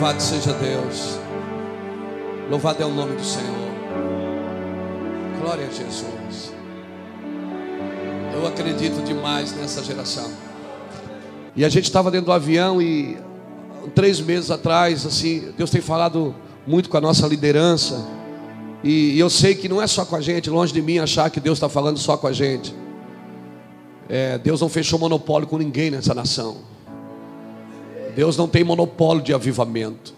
Louvado seja Deus. Louvado é o nome do Senhor. Glória a Jesus. Eu acredito demais nessa geração. E a gente estava dentro do avião e 3 meses atrás, assim, Deus tem falado muito com a nossa liderança. E eu sei que não é só com a gente, longe de mim achar que Deus está falando só com a gente. Deus não fechou monopólio com ninguém nessa nação. Deus não tem monopólio de avivamento.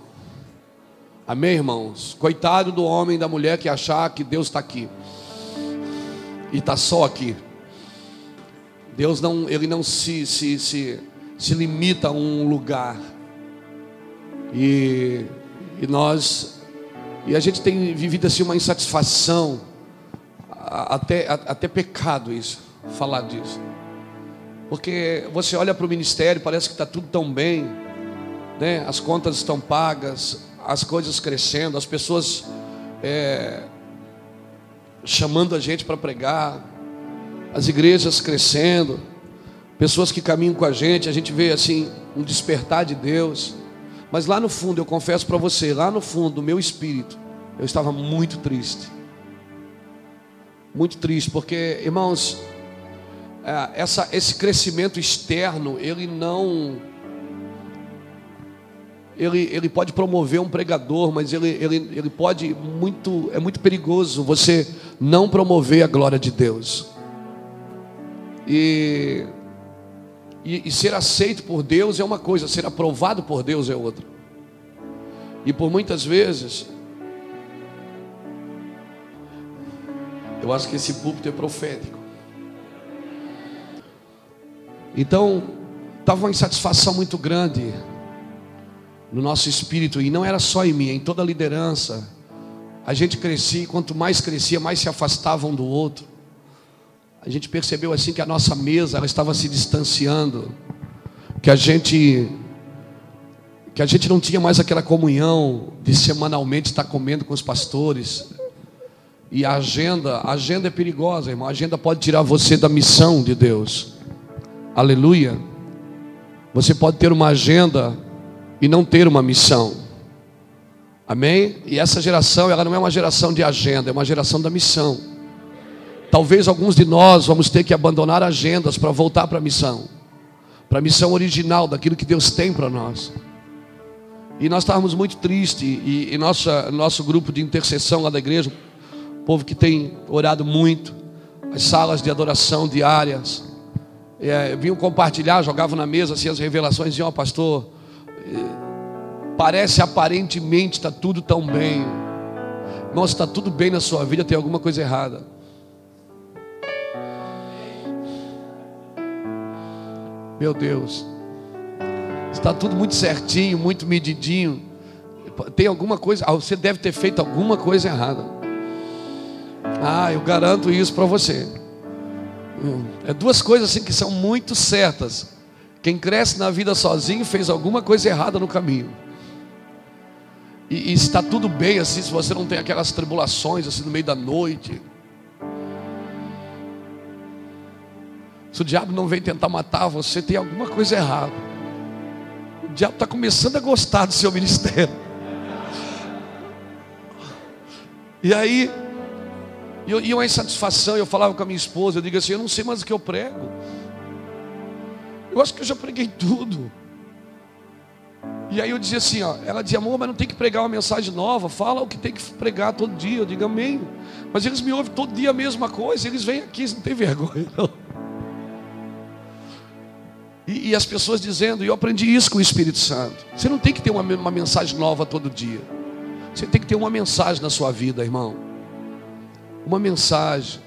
Amém, irmãos? Coitado do homem e da mulher que achar que Deus está aqui e está só aqui. Deus não, ele não se limita a um lugar. E a gente tem vivido assim uma insatisfação, até pecado isso, falar disso. Porque você olha para o ministério, parece que está tudo tão bem, né? As contas estão pagas, as coisas crescendo, as pessoas chamando a gente para pregar, as igrejas crescendo, pessoas que caminham com a gente vê assim um despertar de Deus. Mas lá no fundo, eu confesso para você, lá no fundo do meu espírito, eu estava muito triste. Muito triste, porque, irmãos, esse crescimento externo, ele pode promover um pregador, mas ele pode é muito perigoso você não promover a glória de Deus. E ser aceito por Deus é uma coisa, ser aprovado por Deus é outra. E por muitas vezes, eu acho que esse púlpito é profético. Então, estava uma insatisfação muito grande no nosso espírito, e não era só em mim, em toda a liderança. A gente crescia, e quanto mais crescia, mais se afastava um do outro. A gente percebeu assim que a nossa mesa, ela estava se distanciando, que a gente não tinha mais aquela comunhão de semanalmente estar comendo com os pastores. E a agenda é perigosa, irmão. A agenda pode tirar você da missão de Deus. Aleluia. Você pode ter uma agenda e não ter uma missão. Amém? E essa geração, ela não é uma geração de agenda, é uma geração da missão. Talvez alguns de nós vamos ter que abandonar agendas para voltar para a missão original, daquilo que Deus tem para nós. E nós estávamos muito tristes. E nosso grupo de intercessão lá da igreja, o povo que tem orado muito, as salas de adoração diárias, vinham compartilhar, jogavam na mesa assim as revelações, diziam: pastor, parece aparentemente está tudo tão bem. Irmão, se está tudo bem na sua vida, tem alguma coisa errada. Meu Deus, está tudo muito certinho, muito medidinho, tem alguma coisa, você deve ter feito alguma coisa errada. Eu garanto isso para você. É 2 coisas assim que são muito certas. Quem cresce na vida sozinho fez alguma coisa errada no caminho. E está tudo bem assim, se você não tem aquelas tribulações assim no meio da noite. Se o diabo não vem tentar matar você, tem alguma coisa errada. O diabo está começando a gostar do seu ministério. E aí, uma insatisfação. Eu falava com a minha esposa, eu digo assim: eu não sei mais o que eu prego. Eu acho que eu já preguei tudo. E aí eu dizia assim, ela dizia: amor, mas não tem que pregar uma mensagem nova, fala o que tem que pregar todo dia. Eu digo: amém. Mas eles me ouvem todo dia a mesma coisa, eles vêm aqui, não tem vergonha não. E as pessoas dizendo, e eu aprendi isso com o Espírito Santo: você não tem que ter uma mensagem nova todo dia. Você tem que ter uma mensagem na sua vida, irmão. Uma mensagem.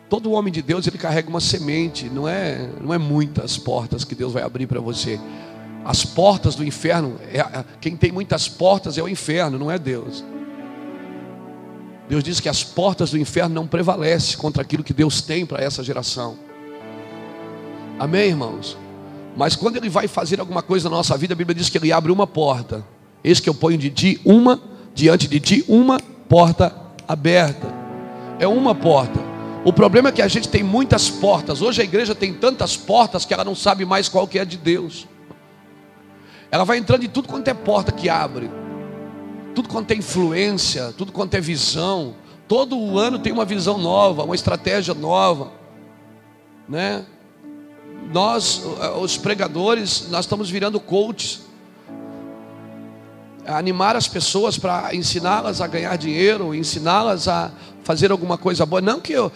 Todo homem de Deus, ele carrega uma semente. Não é muitas portas que Deus vai abrir para você. As portas do inferno, quem tem muitas portas é o inferno, não é Deus. Deus diz que as portas do inferno não prevalecem contra aquilo que Deus tem para essa geração. Amém, irmãos? Mas quando Ele vai fazer alguma coisa na nossa vida, a Bíblia diz que Ele abre uma porta. Eis que eu ponho diante de ti uma porta aberta. É uma porta. O problema é que a gente tem muitas portas. Hoje a igreja tem tantas portas que ela não sabe mais qual que é a de Deus. ela vai entrando em tudo quanto é porta que abre, tudo quanto é influência, tudo quanto é visão. Todo ano tem uma visão nova, uma estratégia nova, né? Nós, os pregadores, nós estamos virando coaches, animar as pessoas para ensiná-las a ganhar dinheiro, ensiná-las a fazer alguma coisa boa. Não que eu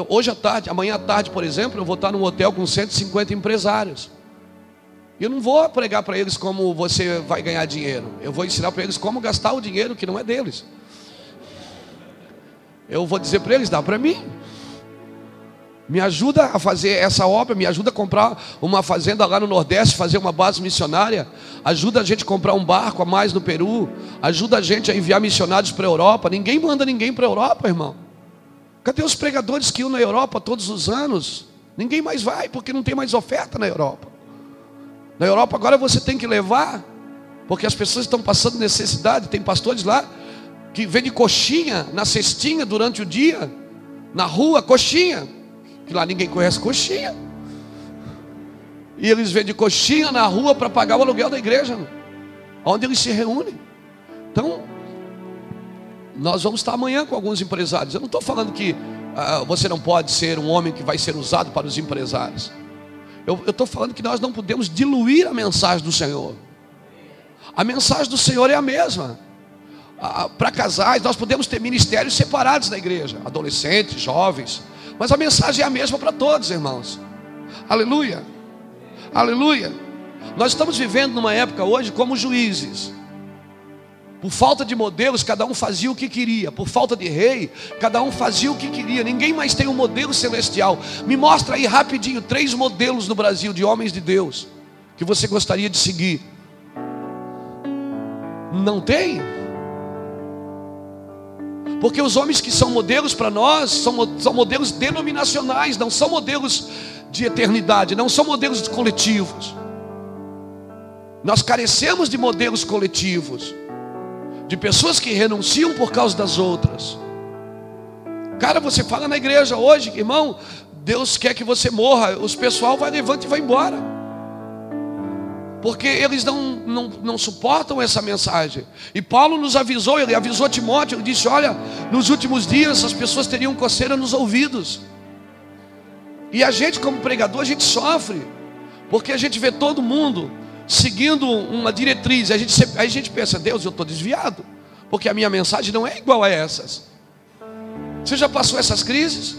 hoje à tarde, amanhã à tarde, por exemplo, eu vou estar num hotel com 150 empresários. Eu não vou pregar para eles como você vai ganhar dinheiro. Eu vou ensinar para eles como gastar o dinheiro que não é deles. Eu vou dizer para eles: dá para mim. Me ajuda a fazer essa obra, me ajuda a comprar uma fazenda lá no Nordeste, fazer uma base missionária. Ajuda a gente a comprar um barco a mais no Peru. Ajuda a gente a enviar missionários para a Europa. Ninguém manda ninguém para a Europa, irmão. Cadê os pregadores que iam na Europa todos os anos? Ninguém mais vai, porque não tem mais oferta na Europa. Na Europa agora você tem que levar, porque as pessoas estão passando necessidade. Tem pastores lá que vendem coxinha na cestinha durante o dia, na rua, coxinha. Que lá ninguém conhece coxinha. E eles vendem coxinha na rua para pagar o aluguel da igreja, onde eles se reúnem. Então, nós vamos estar amanhã com alguns empresários. Eu não estou falando que você não pode ser um homem que vai ser usado para os empresários. Eu estou falando que nós não podemos diluir a mensagem do Senhor. A mensagem do Senhor é a mesma. Para casais, nós podemos ter ministérios separados na igreja, adolescentes, jovens, mas a mensagem é a mesma para todos, irmãos. Aleluia, aleluia. Nós estamos vivendo numa época hoje como juízes. Por falta de modelos, cada um fazia o que queria. Por falta de rei, cada um fazia o que queria. Ninguém mais tem um modelo celestial. Me mostra aí rapidinho 3 modelos no Brasil de homens de Deus que você gostaria de seguir. Não tem? Porque os homens que são modelos para nós são modelos denominacionais, não são modelos de eternidade, não são modelos coletivos. Nós carecemos de modelos coletivos, de pessoas que renunciam por causa das outras. Cara, você fala na igreja hoje, irmão, Deus quer que você morra, os pessoal vai, levanta e vai embora, porque eles não suportam essa mensagem. E Paulo nos avisou, ele avisou Timóteo, ele disse: olha, nos últimos dias as pessoas teriam coceira nos ouvidos. E a gente como pregador, a gente sofre, porque a gente vê todo mundo seguindo uma diretriz. Aí a gente pensa: Deus, eu estou desviado, porque a minha mensagem não é igual a essas. Você já passou essas crises?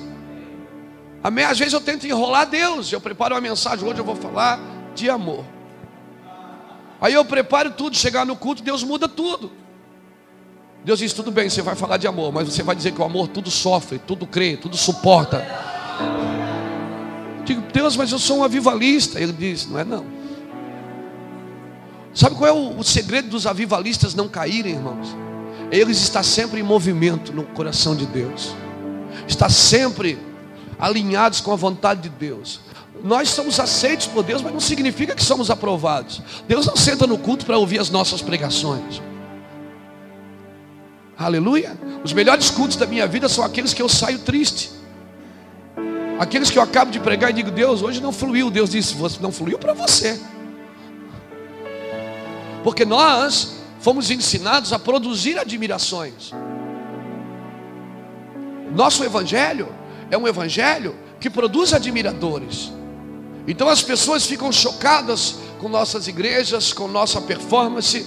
Amém? Às vezes eu tento enrolar Deus. Eu preparo uma mensagem, hoje eu vou falar de amor. Aí eu preparo tudo, chegar no culto, Deus muda tudo. Deus diz: tudo bem, você vai falar de amor, mas você vai dizer que o amor tudo sofre, tudo crê, tudo suporta. Eu digo: Deus, mas eu sou um avivalista. Ele diz: não é não. Sabe qual é o segredo dos avivalistas não caírem, irmãos? Eles estão sempre em movimento no coração de Deus, está sempre alinhados com a vontade de Deus. Nós somos aceitos por Deus, mas não significa que somos aprovados. Deus não senta no culto para ouvir as nossas pregações. Aleluia. Os melhores cultos da minha vida são aqueles que eu saio triste, aqueles que eu acabo de pregar e digo: Deus, hoje não fluiu. Deus disse: não fluiu para você, porque nós fomos ensinados a produzir admirações. Nosso evangelho é um evangelho que produz admiradores. Então as pessoas ficam chocadas com nossas igrejas, com nossa performance,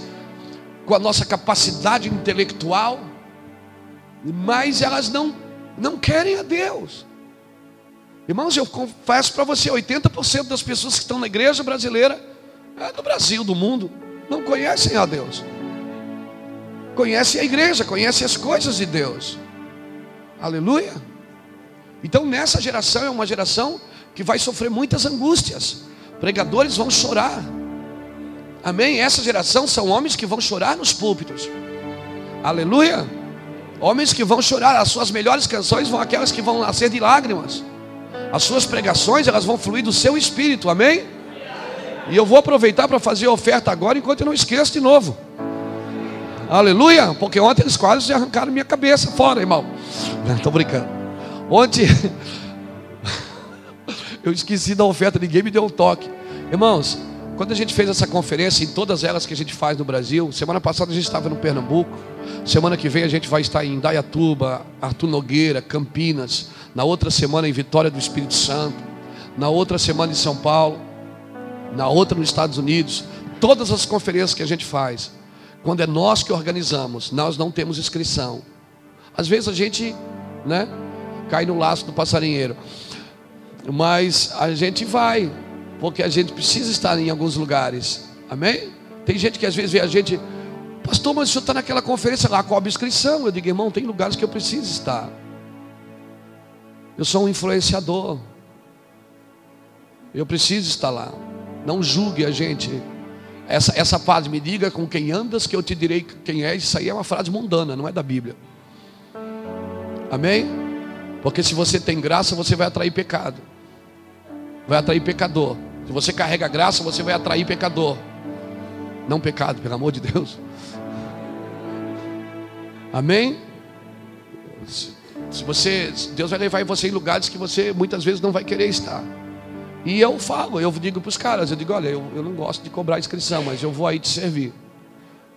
com a nossa capacidade intelectual, mas elas não querem a Deus. Irmãos, eu confesso para você, 80% das pessoas que estão na igreja brasileira, do Brasil, do mundo, não conhecem a Deus. Conhecem a igreja, conhecem as coisas de Deus. Aleluia. Então nessa geração é uma geração que vai sofrer muitas angústias. Pregadores vão chorar. Amém? Essa geração são homens que vão chorar nos púlpitos. Aleluia. Homens que vão chorar. As suas melhores canções vão aquelas que vão nascer de lágrimas. As suas pregações, elas vão fluir do seu espírito. Amém? E eu vou aproveitar para fazer a oferta agora, enquanto eu não esqueço de novo. Aleluia. Porque ontem eles quase arrancaram minha cabeça fora, irmão. Não, estou brincando. Ontem eu esqueci da oferta, ninguém me deu um toque. Irmãos, Quando a gente fez essa conferência, em todas elas que a gente faz no Brasil, semana passada a gente estava no Pernambuco, semana que vem a gente vai estar em Indaiatuba, Arthur Nogueira, Campinas, na outra semana em Vitória do Espírito Santo, na outra semana em São Paulo, na outra nos Estados Unidos. Todas as conferências que a gente faz, quando é nós que organizamos, nós não temos inscrição. Às vezes a gente, né, cai no laço do passarinheiro, mas a gente vai, porque a gente precisa estar em alguns lugares. Amém? Tem gente que às vezes vê a gente: pastor, mas o senhor está naquela conferência lá, cobra inscrição. Eu digo: irmão, tem lugares que eu preciso estar. Eu sou um influenciador, eu preciso estar lá. Não julgue a gente. Essa frase, me diga com quem andas que eu te direi quem és, isso aí é uma frase mundana, não é da Bíblia. Amém? Porque se você tem graça, você vai atrair pecado, vai atrair pecador. Se você carrega graça, você vai atrair pecador, não pecado, pelo amor de Deus. Amém? Deus vai levar você em lugares que você muitas vezes não vai querer estar. E eu falo, eu digo para os caras, eu digo: olha, eu não gosto de cobrar inscrição, mas eu vou aí te servir.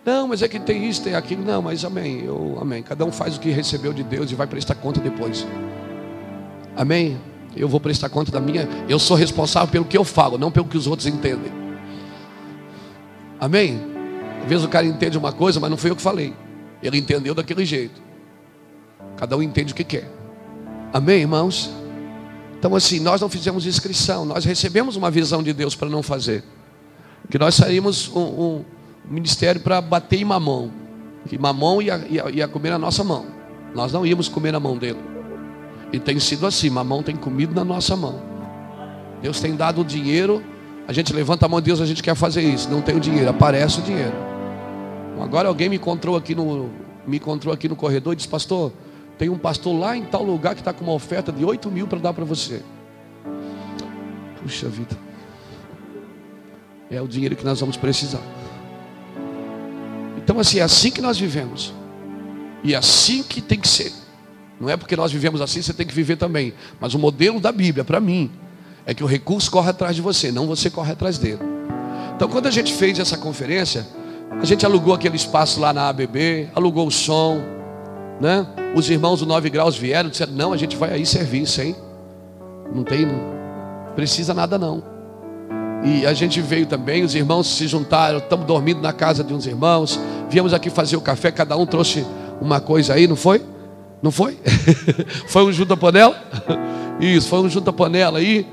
Não, mas é que tem isso, tem aquilo. Não, mas amém, amém. Cada um faz o que recebeu de Deus e vai prestar conta depois. Amém? Eu vou prestar conta da minha. Eu sou responsável pelo que eu falo, não pelo que os outros entendem. Amém? Às vezes o cara entende uma coisa, mas não foi eu que falei. Ele entendeu daquele jeito. Cada um entende o que quer. Amém, irmãos? Então assim, nós não fizemos inscrição. Nós recebemos uma visão de Deus para não fazer. Que nós saímos um ministério para bater em Mamon. Que Mamon ia comer na nossa mão. Nós não íamos comer na mão dele. E tem sido assim, Mamon tem comido na nossa mão. Deus tem dado o dinheiro. A gente levanta a mão de Deus, a gente quer fazer isso. Não tem o dinheiro, aparece o dinheiro. Agora alguém me encontrou aqui no corredor e disse: pastor, tem um pastor lá em tal lugar que está com uma oferta de 8 mil para dar para você. Puxa vida. É o dinheiro que nós vamos precisar. Então assim, é assim que nós vivemos. E é assim que tem que ser. Não é porque nós vivemos assim, você tem que viver também. Mas o modelo da Bíblia, para mim, é que o recurso corre atrás de você, não você corre atrás dele. Então quando a gente fez essa conferência, a gente alugou aquele espaço lá na ABB, alugou o som, né? Os irmãos do 9 Graus vieram, disseram: não, a gente vai aí servir isso, hein? Não precisa nada não. E a gente veio também, os irmãos se juntaram, estamos dormindo na casa de uns irmãos, viemos aqui fazer o café, cada um trouxe uma coisa aí, não foi? Não foi? Foi um junta-panela? Isso, foi um junta-panela aí.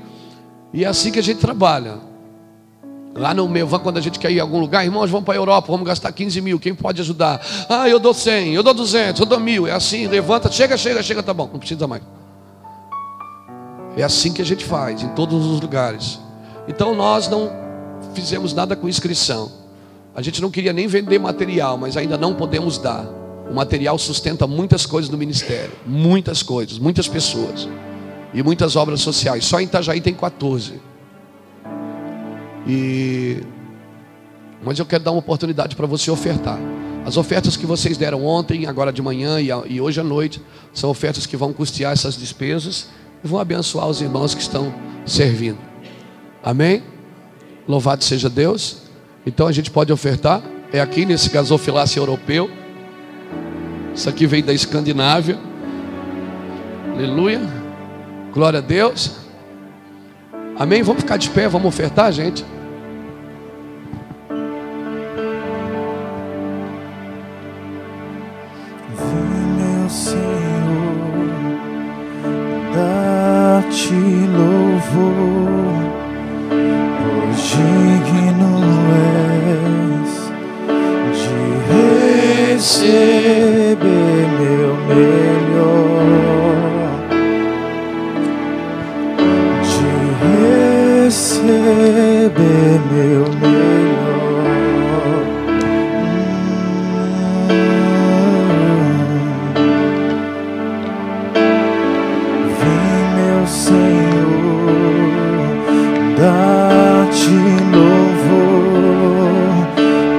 E é assim que a gente trabalha. Lá no Mevan, quando a gente quer ir a algum lugar: irmãos, vamos para a Europa, vamos gastar 15 mil, quem pode ajudar? Ah, eu dou 100, eu dou 200, eu dou 1000. É assim, levanta, chega, tá bom, não precisa mais. É assim que a gente faz, em todos os lugares. Então nós não fizemos nada com inscrição. A gente não queria nem vender material, mas ainda não podemos dar. O material sustenta muitas coisas no ministério. Muitas coisas, muitas pessoas. E muitas obras sociais. Só em Itajaí tem 14. Mas eu quero dar uma oportunidade para você ofertar. As ofertas que vocês deram ontem, agora de manhã e hoje à noite, são ofertas que vão custear essas despesas e vão abençoar os irmãos que estão servindo. Amém? Louvado seja Deus. Então a gente pode ofertar. É aqui nesse gasofilácio europeu. Isso aqui veio da Escandinávia. Aleluia. Glória a Deus. Amém? Vamos ficar de pé, vamos ofertar, gente. Meu Senhor, dá-te louvor, pois digno és de receber meu melhor, de receber meu melhor. Dá-te louvor,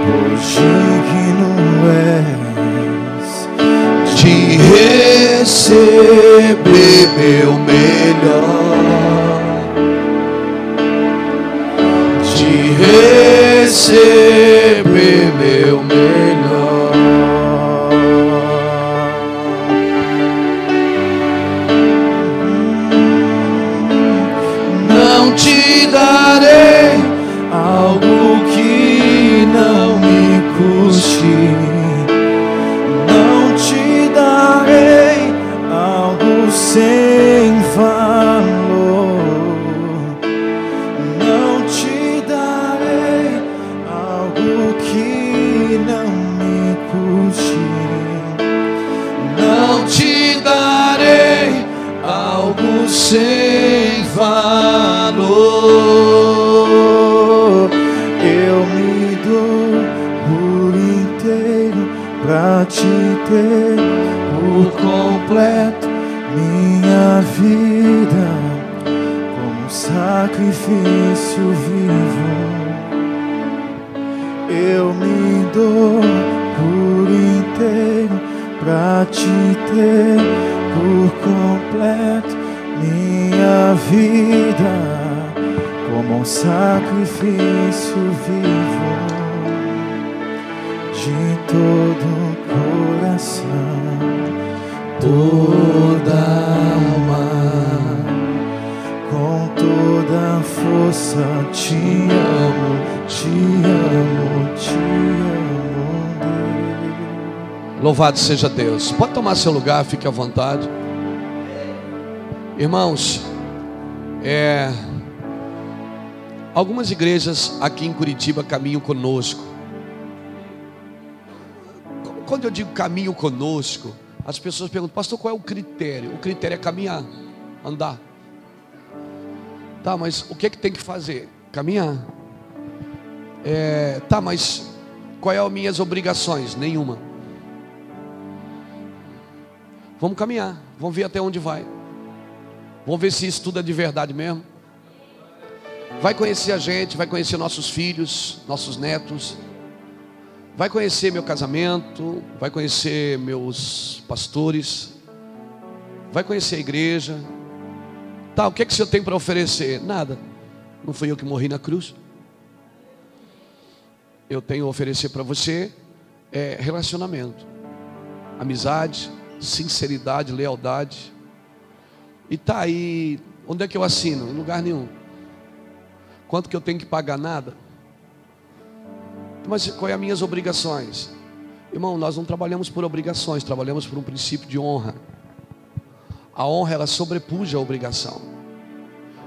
pois digno és de receber meu melhor, de receber meu melhor. Não te darei algo que não me custe. Não te darei algo sem valor. Não te darei algo que não me custe. Não te darei algo sem valor. Eu me dou por inteiro pra te ter por completo. Minha vida como um sacrifício vivo. Eu me dou por inteiro pra te ter por completo. Minha vida como um sacrifício vivo, de todo o coração, toda alma, com toda a força. Te amo, te amo, te amo, Deus. Louvado seja Deus. Pode tomar seu lugar, fique à vontade. Irmãos, algumas igrejas aqui em Curitiba caminham conosco. Quando eu digo caminho conosco, as pessoas perguntam: pastor, qual é o critério? O critério é caminhar, andar. Tá, mas o que é que tem que fazer? Caminhar. Tá, mas qual é as minhas obrigações? Nenhuma. Vamos caminhar, vamos ver até onde vai. Vamos ver se isso tudo é de verdade mesmo. Vai conhecer a gente, vai conhecer nossos filhos, nossos netos. Vai conhecer meu casamento, vai conhecer meus pastores. Vai conhecer a igreja. Tá, o que é que o senhor tem para oferecer? Nada. Não fui eu que morri na cruz. Eu tenho a oferecer para você relacionamento, amizade, sinceridade, lealdade. E tá aí, onde é que eu assino? Em lugar nenhum. Quanto que eu tenho que pagar? Nada. Mas quais são as minhas obrigações? Irmão, nós não trabalhamos por obrigações, trabalhamos por um princípio de honra. A honra, ela sobrepuja a obrigação.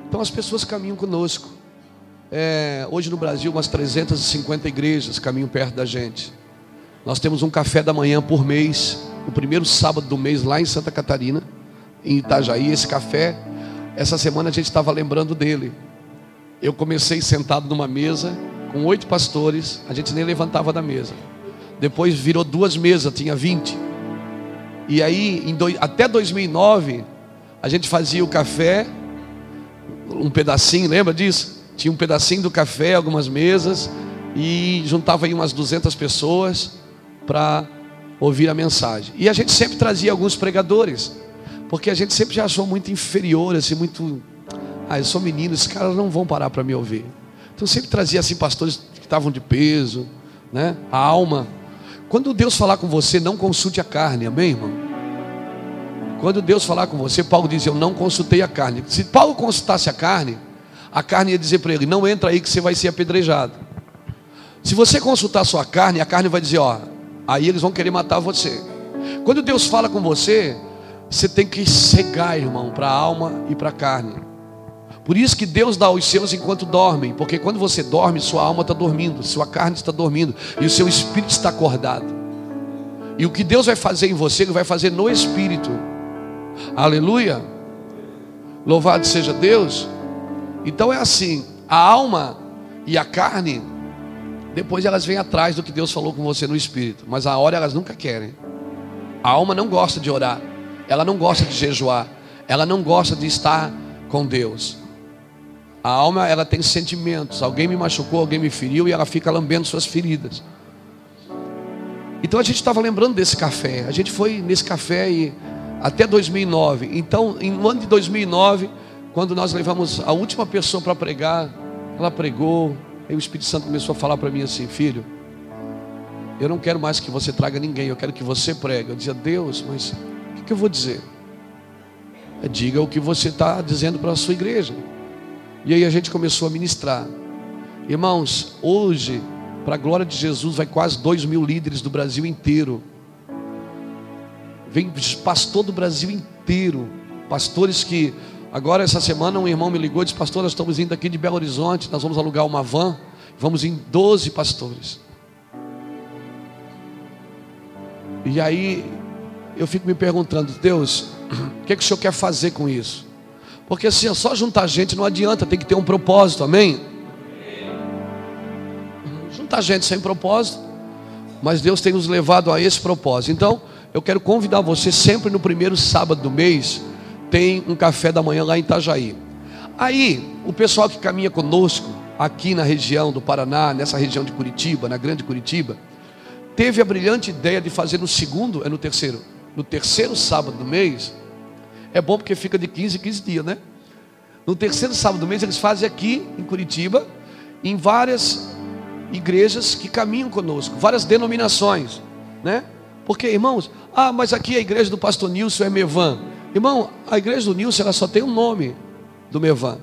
Então as pessoas caminham conosco. Hoje no Brasil, umas 350 igrejas caminham perto da gente. Nós temos um café da manhã por mês, o primeiro sábado do mês lá em Santa Catarina, em Itajaí. Esse café, essa semana a gente estava lembrando dele. Eu comecei sentado numa mesa com 8 pastores, a gente nem levantava da mesa. Depois virou 2 mesas, tinha 20. E aí, até 2009, a gente fazia o café, um pedacinho, lembra disso? Tinha um pedacinho do café, algumas mesas, e juntava aí umas 200 pessoas para ouvir a mensagem. E a gente sempre trazia alguns pregadores, porque a gente sempre já achou muito inferior, assim, muito... eu sou menino, esses caras não vão parar para me ouvir. Então sempre trazia assim pastores que estavam de peso, né? A alma. Quando Deus falar com você, não consulte a carne, amém, irmão? Quando Deus falar com você, Paulo diz: eu não consultei a carne. Se Paulo consultasse a carne ia dizer para ele: não entra aí que você vai ser apedrejado. Se você consultar a sua carne, a carne vai dizer: aí eles vão querer matar você. Quando Deus fala com você, você tem que cegar, irmão, para a alma e para a carne. Por isso que Deus dá aos seus enquanto dormem, porque quando você dorme, sua alma está dormindo, sua carne está dormindo e o seu espírito está acordado. E o que Deus vai fazer em você, Ele vai fazer no espírito. Aleluia. Louvado seja Deus. Então é assim, a alma e a carne, depois elas vêm atrás do que Deus falou com você no espírito, mas a hora elas nunca querem. A alma não gosta de orar, ela não gosta de jejuar, ela não gosta de estar com Deus. A alma, ela tem sentimentos. Alguém me machucou, alguém me feriu, e ela fica lambendo suas feridas. Então a gente estava lembrando desse café. A gente foi nesse café até 2009. Então, no ano de 2009, quando nós levamos a última pessoa para pregar, ela pregou, Aí o Espírito Santo começou a falar para mim assim: filho, eu não quero mais que você traga ninguém, eu quero que você pregue. Eu dizia: Deus, mas o que eu vou dizer? Diga o que você está dizendo para a sua igreja. E aí a gente começou a ministrar. Irmãos, hoje, para a glória de Jesus, vai quase 2.000 líderes do Brasil inteiro. Vem pastor do Brasil inteiro. Pastores que, agora essa semana um irmão me ligou e disse: pastor, nós estamos indo aqui de Belo Horizonte, nós vamos alugar uma van, vamos em 12 pastores. E aí eu fico me perguntando: Deus, o que o Senhor quer fazer com isso? Porque assim, só juntar gente não adianta, tem que ter um propósito, amém? Juntar gente sem propósito, mas Deus tem nos levado a esse propósito. Então, eu quero convidar você, sempre no primeiro sábado do mês, tem um café da manhã lá em Itajaí. Aí, o pessoal que caminha conosco, aqui na região do Paraná, nessa região de Curitiba, na grande Curitiba, teve a brilhante ideia de fazer no terceiro sábado do mês. É bom porque fica de 15 em 15 dias, né? No terceiro sábado do mês eles fazem aqui em Curitiba, em várias igrejas que caminham conosco, várias denominações, né? Porque, irmãos, mas aqui a igreja do pastor Nilson é Mevan. Irmão, a igreja do Nilson, ela só tem um nome do Mevan,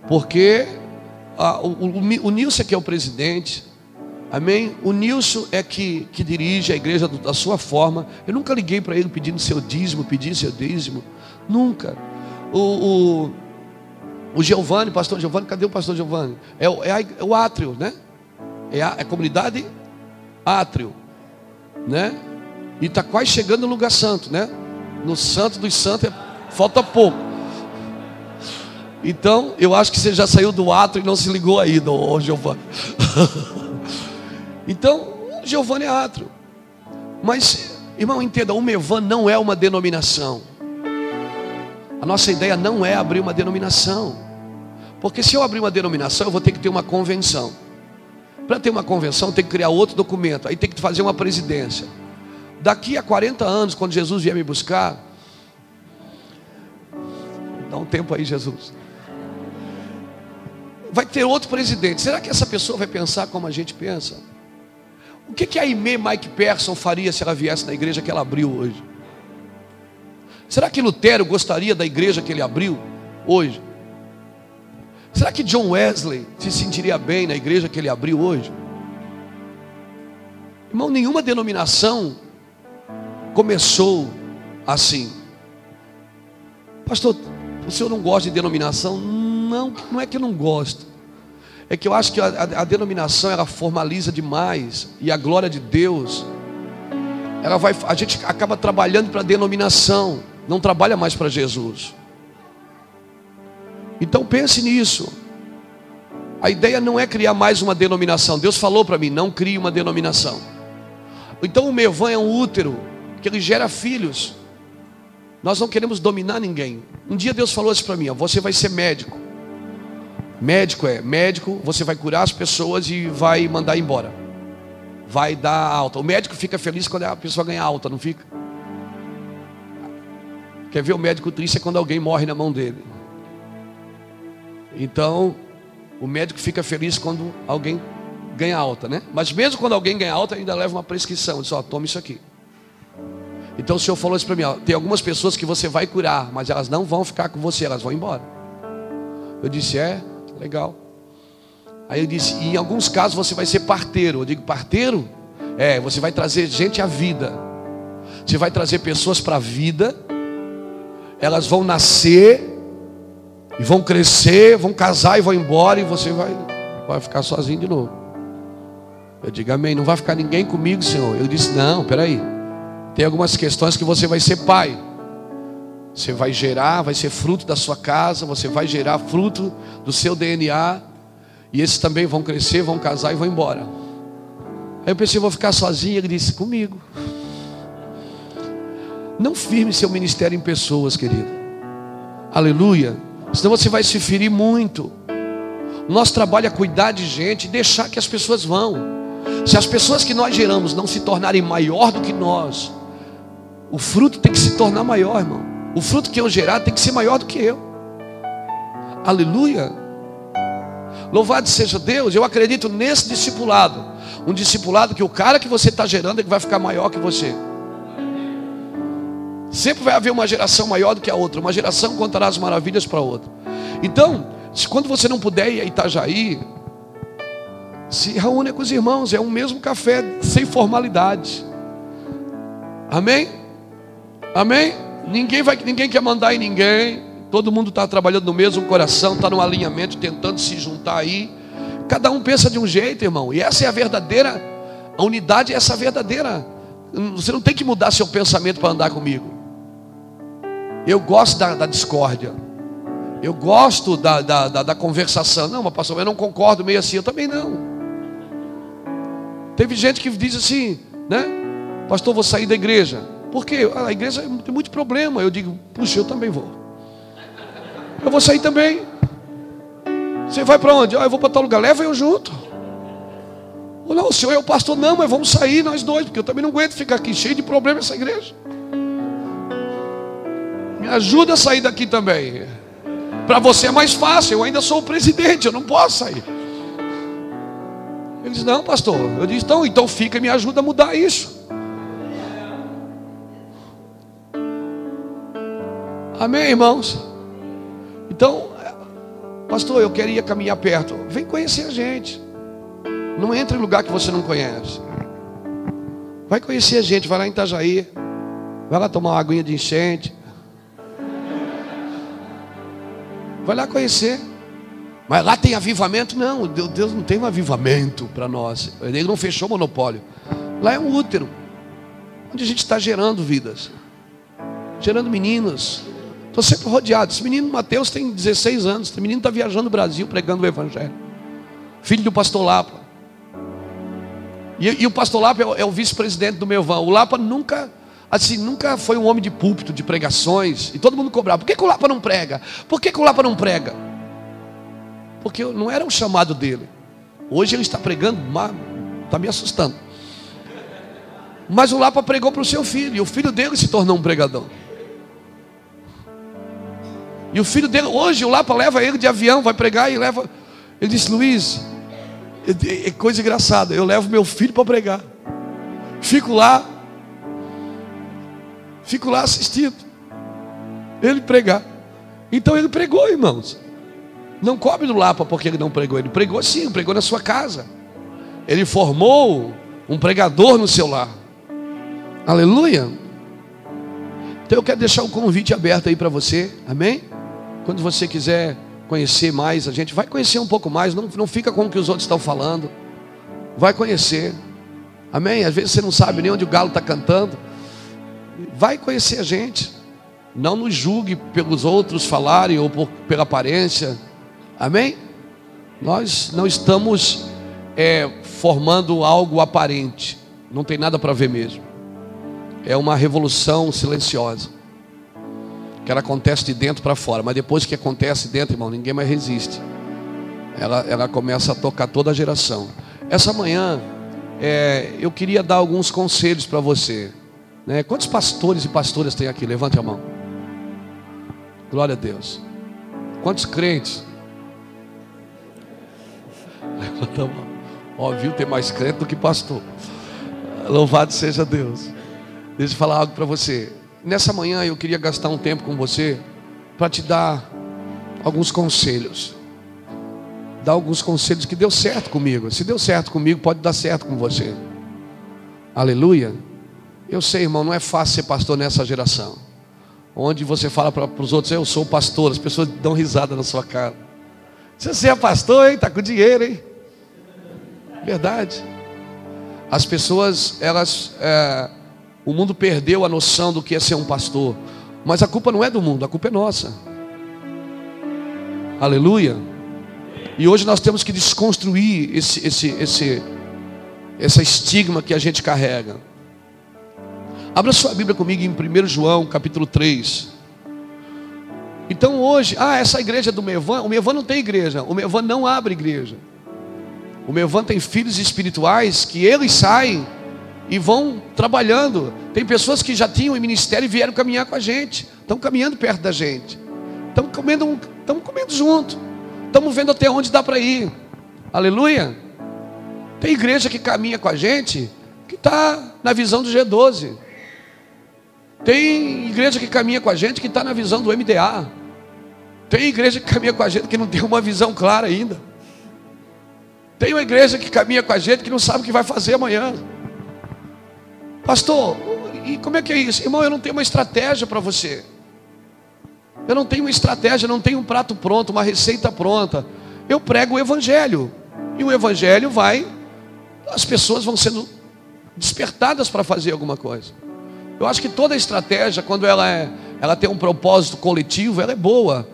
porque o Nilson é que é o presidente, amém? O Nilson é que dirige a igreja da sua forma. Eu nunca liguei para ele pedindo seu dízimo, nunca. O Giovanni, pastor Giovanni, cadê o pastor Giovanni? É o Átrio, né? É a comunidade Átrio, né? E está quase chegando no lugar santo, né? No santo dos santos falta pouco. Então, eu acho que você já saiu do Átrio e não se ligou ainda, ô Giovanni. Então, Giovanni é Átrio. Mas, irmão, entenda, o Mevan não é uma denominação. A nossa ideia não é abrir uma denominação. Porque se eu abrir uma denominação, eu vou ter que ter uma convenção. Para ter uma convenção, tem que criar outro documento. Aí tem que fazer uma presidência. Daqui a 40 anos, quando Jesus vier me buscar, dá um tempo aí, Jesus, vai ter outro presidente. Será que essa pessoa vai pensar como a gente pensa? O que a Aimee Mike Persson faria se ela viesse na igreja que ela abriu hoje? Será que Lutero gostaria da igreja que ele abriu hoje? Será que John Wesley se sentiria bem na igreja que ele abriu hoje? Irmão, nenhuma denominação começou assim. Pastor, o senhor não gosta de denominação? Não é que eu não gosto. É que eu acho que a denominação, ela formaliza demais. E a glória de Deus, a gente acaba trabalhando para a denominação, não trabalha mais para Jesus. Então pense nisso. A ideia não é criar mais uma denominação. Deus falou para mim: não crie uma denominação. Então o Mevan é um útero que ele gera filhos. Nós não queremos dominar ninguém. Um dia Deus falou assim para mim: você vai ser médico. Médico, você vai curar as pessoas e vai mandar embora. Vai dar alta. O médico fica feliz quando a pessoa ganha alta, não fica? Quer ver o médico triste? É quando alguém morre na mão dele. Então, o médico fica feliz quando alguém ganha alta, né? Mas mesmo quando alguém ganha alta, ainda leva uma prescrição. Diz: toma isso aqui. Então o Senhor falou isso para mim: tem algumas pessoas que você vai curar, mas elas não vão ficar com você, elas vão embora. Eu disse: legal. Aí eu disse: e em alguns casos você vai ser parteiro. Eu digo: parteiro? Você vai trazer gente à vida. Você vai trazer pessoas para a vida. Elas vão nascer e vão crescer, vão casar e vão embora, e você vai ficar sozinho de novo. Eu digo: amém. Não vai ficar ninguém comigo, Senhor? Eu disse: não, peraí. Tem algumas questões que você vai ser pai. Você vai gerar, vai ser fruto da sua casa. Você vai gerar fruto do seu DNA. E esses também vão crescer, vão casar e vão embora. Aí eu pensei: vou ficar sozinho. Ele disse: comigo. Não firme seu ministério em pessoas, querido. Aleluia. Senão você vai se ferir muito. O nosso trabalho é cuidar de gente e deixar que as pessoas vão. Se as pessoas que nós geramos não se tornarem maior do que nós, o fruto tem que se tornar maior, irmão. O fruto que eu gerar tem que ser maior do que eu. Aleluia. Louvado seja Deus. Eu acredito nesse discipulado. Um discipulado que o cara que você está gerando é que vai ficar maior que você. Sempre vai haver uma geração maior do que a outra. Uma geração contará as maravilhas para a outra. Então, quando você não puder ir a Itajaí, se reúne com os irmãos. É um mesmo café, sem formalidade. Amém? Amém? Ninguém quer mandar em ninguém. Todo mundo está trabalhando no mesmo coração, está no alinhamento, tentando se juntar aí. Cada um pensa de um jeito, irmão. E essa é a verdadeira, a unidade é essa verdadeira. Você não tem que mudar seu pensamento para andar comigo. Eu gosto da discórdia. Eu gosto da conversação. Não, mas pastor, eu não concordo meio assim. Eu também não. Teve gente que diz assim, né? Pastor, vou sair da igreja. Por quê? A igreja tem muito problema. Eu digo, puxa, eu também vou. Eu vou sair também. Você vai para onde? Eu vou para tal lugar. Leva eu junto. Ou não, o senhor é o pastor. Não, mas vamos sair nós dois, porque eu também não aguento ficar aqui cheio de problema essa igreja. Me ajuda a sair daqui também. Para você é mais fácil. Eu ainda sou o presidente, eu não posso sair. Ele diz, não, pastor. Eu disse, então fica e me ajuda a mudar isso. Amém, irmãos? Então, pastor, eu queria caminhar perto. Vem conhecer a gente. Não entre em lugar que você não conhece. Vai conhecer a gente, vai lá em Itajaí. Vai lá tomar uma aguinha de enchente. Vai lá conhecer. Mas lá tem avivamento? Não, Deus não tem um avivamento para nós. Ele não fechou o monopólio. Lá é um útero, onde a gente está gerando vidas, gerando meninos. Estou sempre rodeado. Esse menino Mateus tem 16 anos. Esse menino está viajando o Brasil pregando o evangelho. Filho do pastor Lapa. E o pastor Lapa é o vice-presidente do Meuvan. O Lapa nunca foi um homem de púlpito, de pregações. E todo mundo cobrava. Por que o Lapa não prega? Por que o Lapa não prega? Porque não era um chamado dele. Hoje ele está pregando, está me assustando. Mas o Lapa pregou para o seu filho. E o filho dele se tornou um pregador. E o filho dele, hoje o Lapa leva ele de avião, vai pregar e leva. Ele disse, Luiz, é coisa engraçada, eu levo meu filho para pregar. Fico lá assistindo ele pregar. Então ele pregou, irmãos. Não cobre do Lapa porque ele não pregou. Ele pregou sim, pregou na sua casa. Ele formou um pregador no seu lar. Aleluia. Então eu quero deixar um convite aberto aí para você. Amém? Quando você quiser conhecer mais, a gente vai conhecer um pouco mais. Não fica com o que os outros estão falando. Vai conhecer. Amém? Às vezes você não sabe nem onde o galo está cantando. Vai conhecer a gente. Não nos julgue pelos outros falarem ou pela aparência. Amém? Nós não estamos formando algo aparente. Não tem nada para ver mesmo. É uma revolução silenciosa, que ela acontece de dentro para fora. Mas depois que acontece dentro, irmão, ninguém mais resiste. Ela começa a tocar toda a geração. Essa manhã eu queria dar alguns conselhos para você, né? Quantos pastores e pastoras tem aqui? Levante a mão. Glória a Deus. Quantos crentes? Levanta a mão. Óbvio, tem mais crente do que pastor. Louvado seja Deus. Deixa eu falar algo para você. Nessa manhã eu queria gastar um tempo com você para te dar alguns conselhos. Dar alguns conselhos que deu certo comigo. Se deu certo comigo, pode dar certo com você. Aleluia. Eu sei, irmão, não é fácil ser pastor nessa geração, onde você fala para os outros, eu sou pastor. As pessoas dão risada na sua cara. Se você é pastor, hein? Está com dinheiro, hein? Verdade. As pessoas, o mundo perdeu a noção do que é ser um pastor. Mas a culpa não é do mundo, a culpa é nossa. Aleluia. E hoje nós temos que desconstruir essa estigma que a gente carrega. Abra sua Bíblia comigo em 1 João capítulo 3. Então hoje, essa igreja do Meuvan, o Meuvan não tem igreja. O Meuvan não abre igreja. O Meuvan tem filhos espirituais que eles saem e vão trabalhando. Tem pessoas que já tinham em ministério e vieram caminhar com a gente. Estão caminhando perto da gente. Estamos comendo junto. Estamos vendo até onde dá para ir. Aleluia. Tem igreja que caminha com a gente que está na visão do G12. Tem igreja que caminha com a gente que está na visão do MDA. Tem igreja que caminha com a gente que não tem uma visão clara ainda. Tem uma igreja que caminha com a gente que não sabe o que vai fazer amanhã. Pastor, e como é que é isso? Irmão, eu não tenho uma estratégia para você. Eu não tenho uma estratégia, não tenho um prato pronto, uma receita pronta. Eu prego o Evangelho. E o Evangelho as pessoas vão sendo despertadas para fazer alguma coisa. Eu acho que toda estratégia, quando ela tem um propósito coletivo, ela é boa,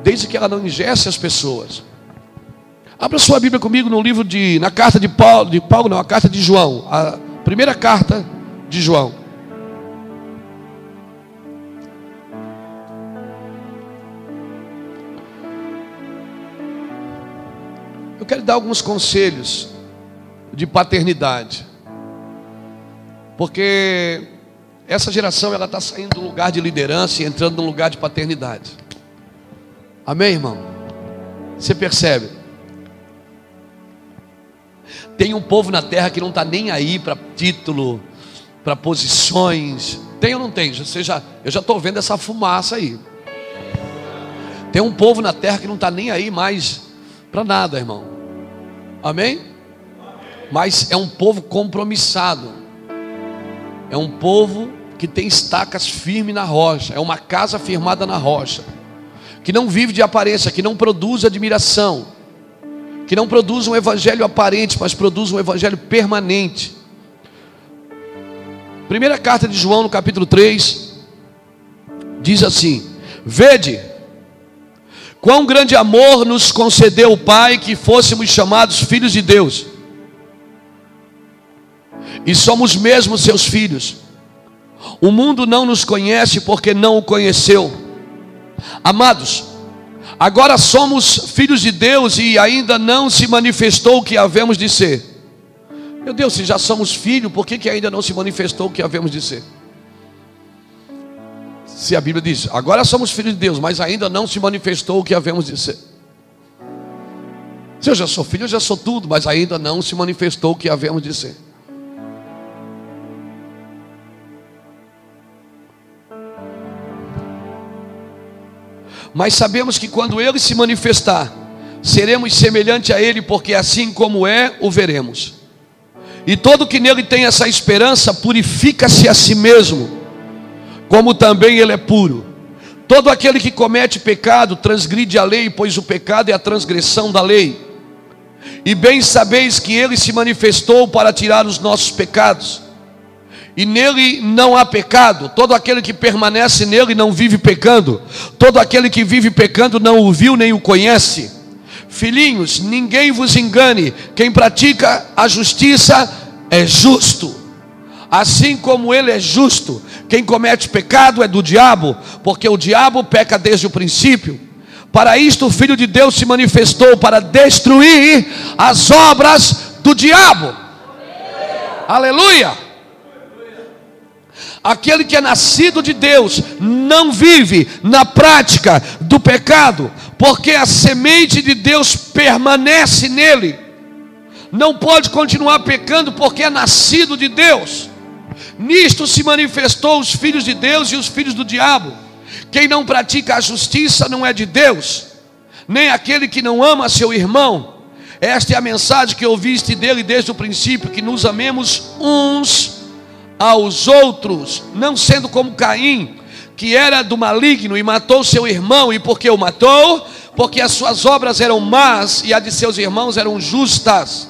desde que ela não ingesse as pessoas. Abra sua Bíblia comigo no livro na carta de Paulo, não, a carta de João, a primeira carta de João. Eu quero dar alguns conselhos de paternidade, porque essa geração ela está saindo do lugar de liderança e entrando no lugar de paternidade. Amém, irmão? Você percebe? Tem um povo na terra que não está nem aí para título, para posições. Tem ou não tem? Eu já estou vendo essa fumaça aí. Tem um povo na terra que não está nem aí mais para nada, irmão. Amém? Mas é um povo compromissado. É um povo que tem estacas firmes na rocha. É uma casa firmada na rocha. Que não vive de aparência, que não produz admiração, que não produz um evangelho aparente, mas produz um evangelho permanente. Primeira carta de João, no capítulo 3, diz assim: vede, quão grande amor nos concedeu o Pai, que fôssemos chamados filhos de Deus. E somos mesmo seus filhos. O mundo não nos conhece porque não o conheceu. Amados, agora somos filhos de Deus e ainda não se manifestou o que havemos de ser. Meu Deus, se já somos filhos, por que ainda não se manifestou o que havemos de ser? Se a Bíblia diz, agora somos filhos de Deus, mas ainda não se manifestou o que havemos de ser. Se eu já sou filho, eu já sou tudo, mas ainda não se manifestou o que havemos de ser. Mas sabemos que quando Ele se manifestar, seremos semelhantes a Ele, porque assim como é, o veremos. E todo que nele tem essa esperança, purifica-se a si mesmo, como também Ele é puro. Todo aquele que comete pecado, transgride a lei, pois o pecado é a transgressão da lei. E bem sabeis que Ele se manifestou para tirar os nossos pecados. E nele não há pecado. Todo aquele que permanece nele não vive pecando. Todo aquele que vive pecando não o viu nem o conhece. Filhinhos, ninguém vos engane. Quem pratica a justiça é justo, assim como ele é justo. Quem comete pecado é do diabo, porque o diabo peca desde o princípio. Para isto o Filho de Deus se manifestou, para destruir as obras do diabo. Aleluia! Aquele que é nascido de Deus não vive na prática do pecado, porque a semente de Deus permanece nele. Não pode continuar pecando porque é nascido de Deus. Nisto se manifestou os filhos de Deus e os filhos do diabo. Quem não pratica a justiça não é de Deus, nem aquele que não ama seu irmão. Esta é a mensagem que ouviste dele desde o princípio, que nos amemos uns aos outros, não sendo como Caim, que era do maligno e matou seu irmão. E por que o matou? Porque as suas obras eram más e a de seus irmãos eram justas.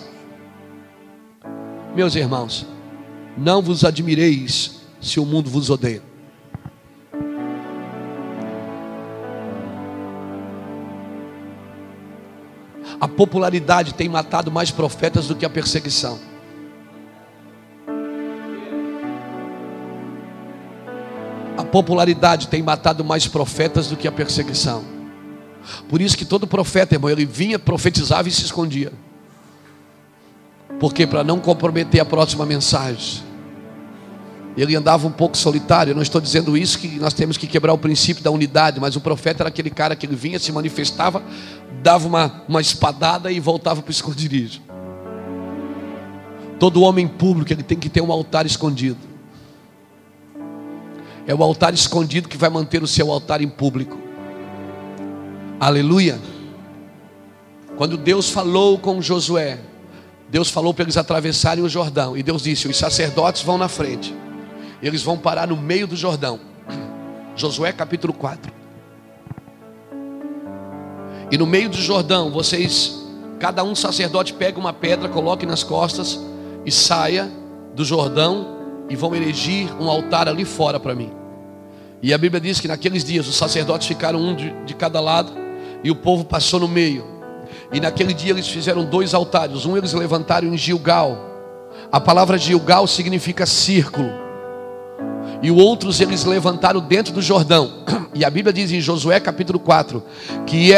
Meus irmãos, não vos admireis se o mundo vos odeia. A popularidade tem matado mais profetas do que a perseguição. A popularidade tem matado mais profetas do que a perseguição. Por isso que todo profeta, irmão, ele vinha, profetizava e se escondia. Porque para não comprometer a próxima mensagem, ele andava um pouco solitário. Eu não estou dizendo isso, que nós temos que quebrar o princípio da unidade, mas o profeta era aquele cara que ele vinha, se manifestava dava uma espadada e voltava para o esconderijo. Todo homem público, ele tem que ter um altar escondido. É o altar escondido que vai manter o seu altar em público. Aleluia. Quando Deus falou com Josué, Deus falou para eles atravessarem o Jordão. E Deus disse: os sacerdotes vão na frente, eles vão parar no meio do Jordão. Josué capítulo 4. E no meio do Jordão, cada um sacerdote pega uma pedra, coloque nas costas e saia do Jordão e vão erigir um altar ali fora para mim. E a Bíblia diz que naqueles dias os sacerdotes ficaram um de cada lado e o povo passou no meio. E naquele dia eles fizeram 2 altares. Um eles levantaram em Gilgal. A palavra Gilgal significa círculo. E o outros eles levantaram dentro do Jordão. E a Bíblia diz em Josué capítulo 4 que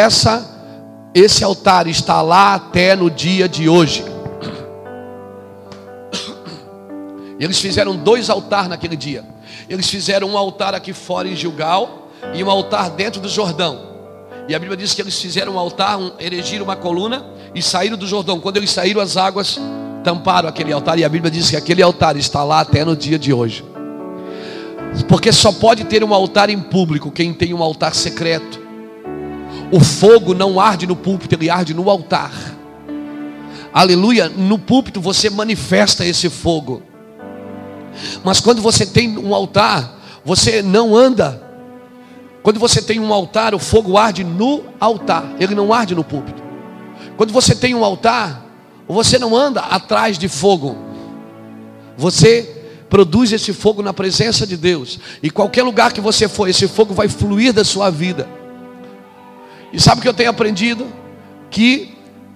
esse altar está lá até no dia de hoje. Eles fizeram 2 altares naquele dia. Eles fizeram um altar aqui fora em Gilgal e um altar dentro do Jordão. E a Bíblia diz que eles fizeram um altar, erigiram uma coluna e saíram do Jordão. Quando eles saíram, as águas tamparam aquele altar. E a Bíblia diz que aquele altar está lá até no dia de hoje. Porque só pode ter um altar em público quem tem um altar secreto. O fogo não arde no púlpito, ele arde no altar. Aleluia. No púlpito você manifesta esse fogo. Mas quando você tem um altar, você não anda. Quando você tem um altar, o fogo arde no altar, ele não arde no púlpito. Quando você tem um altar, você não anda atrás de fogo. Você produz esse fogo na presença de Deus. E qualquer lugar que você for, esse fogo vai fluir da sua vida. E sabe o que eu tenho aprendido? Que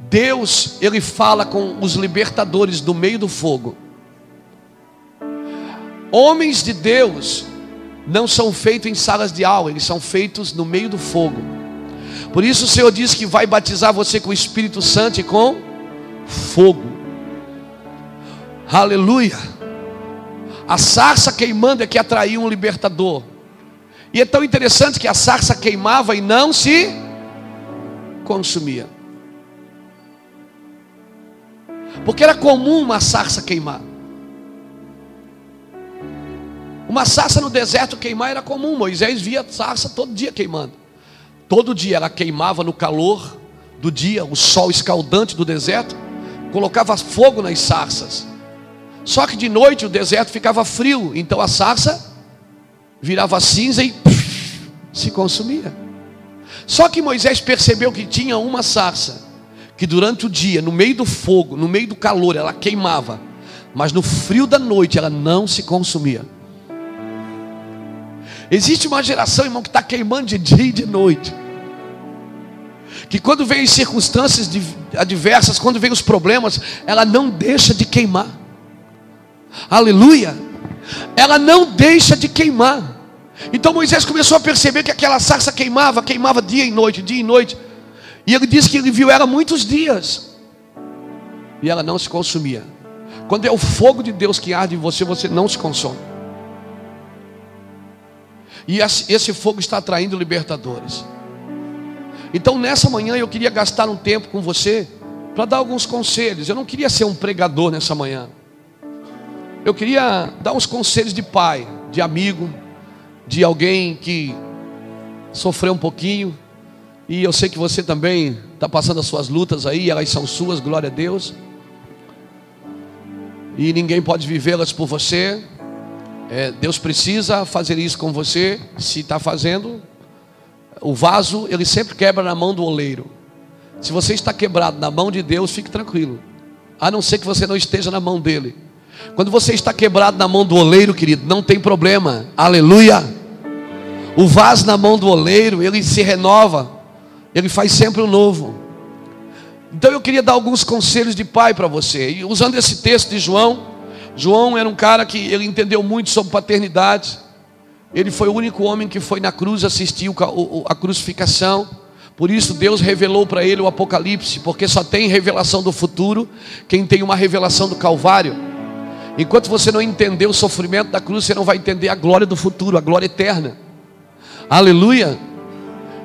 Deus, ele fala com os libertadores do meio do fogo. Homens de Deus não são feitos em salas de aula, eles são feitos no meio do fogo. Por isso o Senhor diz que vai batizar você com o Espírito Santo e com fogo. Aleluia. A sarça queimando é que atraiu um libertador. E é tão interessante que a sarça queimava e não se consumia. Porque era comum uma sarça queimar. Uma sarça no deserto queimar era comum. Moisés via a sarça todo dia queimando. Todo dia ela queimava no calor do dia, o sol escaldante do deserto, colocava fogo nas sarças. Só que de noite o deserto ficava frio, então a sarça virava cinza e se consumia. Só que Moisés percebeu que tinha uma sarça que durante o dia, no meio do fogo, no meio do calor, ela queimava, mas no frio da noite ela não se consumia. Existe uma geração, irmão, que está queimando de dia e de noite, que quando vem as circunstâncias adversas, quando vem os problemas, ela não deixa de queimar. Aleluia. Ela não deixa de queimar. Então Moisés começou a perceber que aquela sarça queimava dia e noite, dia e noite. E ele disse que ele viu ela muitos dias e ela não se consumia. Quando é o fogo de Deus que arde em você, você não se consome. E esse fogo está atraindo libertadores. Então nessa manhã eu queria gastar um tempo com você para dar alguns conselhos. Eu não queria ser um pregador nessa manhã. Eu queria dar uns conselhos de pai, de amigo, de alguém que sofreu um pouquinho. E eu sei que você também está passando as suas lutas aí, elas são suas, glória a Deus. E ninguém pode vivê-las por você. Deus precisa fazer isso com você. Se está fazendo, o vaso ele sempre quebra na mão do oleiro. Se você está quebrado na mão de Deus, fique tranquilo, a não ser que você não esteja na mão dele. Quando você está quebrado na mão do oleiro, querido, não tem problema. Aleluia. O vaso na mão do oleiro, ele se renova, ele faz sempre o novo. Então eu queria dar alguns conselhos de pai para você. E usando esse texto de João era um cara que ele entendeu muito sobre paternidade. Ele foi o único homem que foi na cruz assistir a crucificação. Por isso Deus revelou para ele o Apocalipse, porque só tem revelação do futuro quem tem uma revelação do Calvário. Enquanto você não entender o sofrimento da cruz, você não vai entender a glória do futuro, a glória eterna. Aleluia.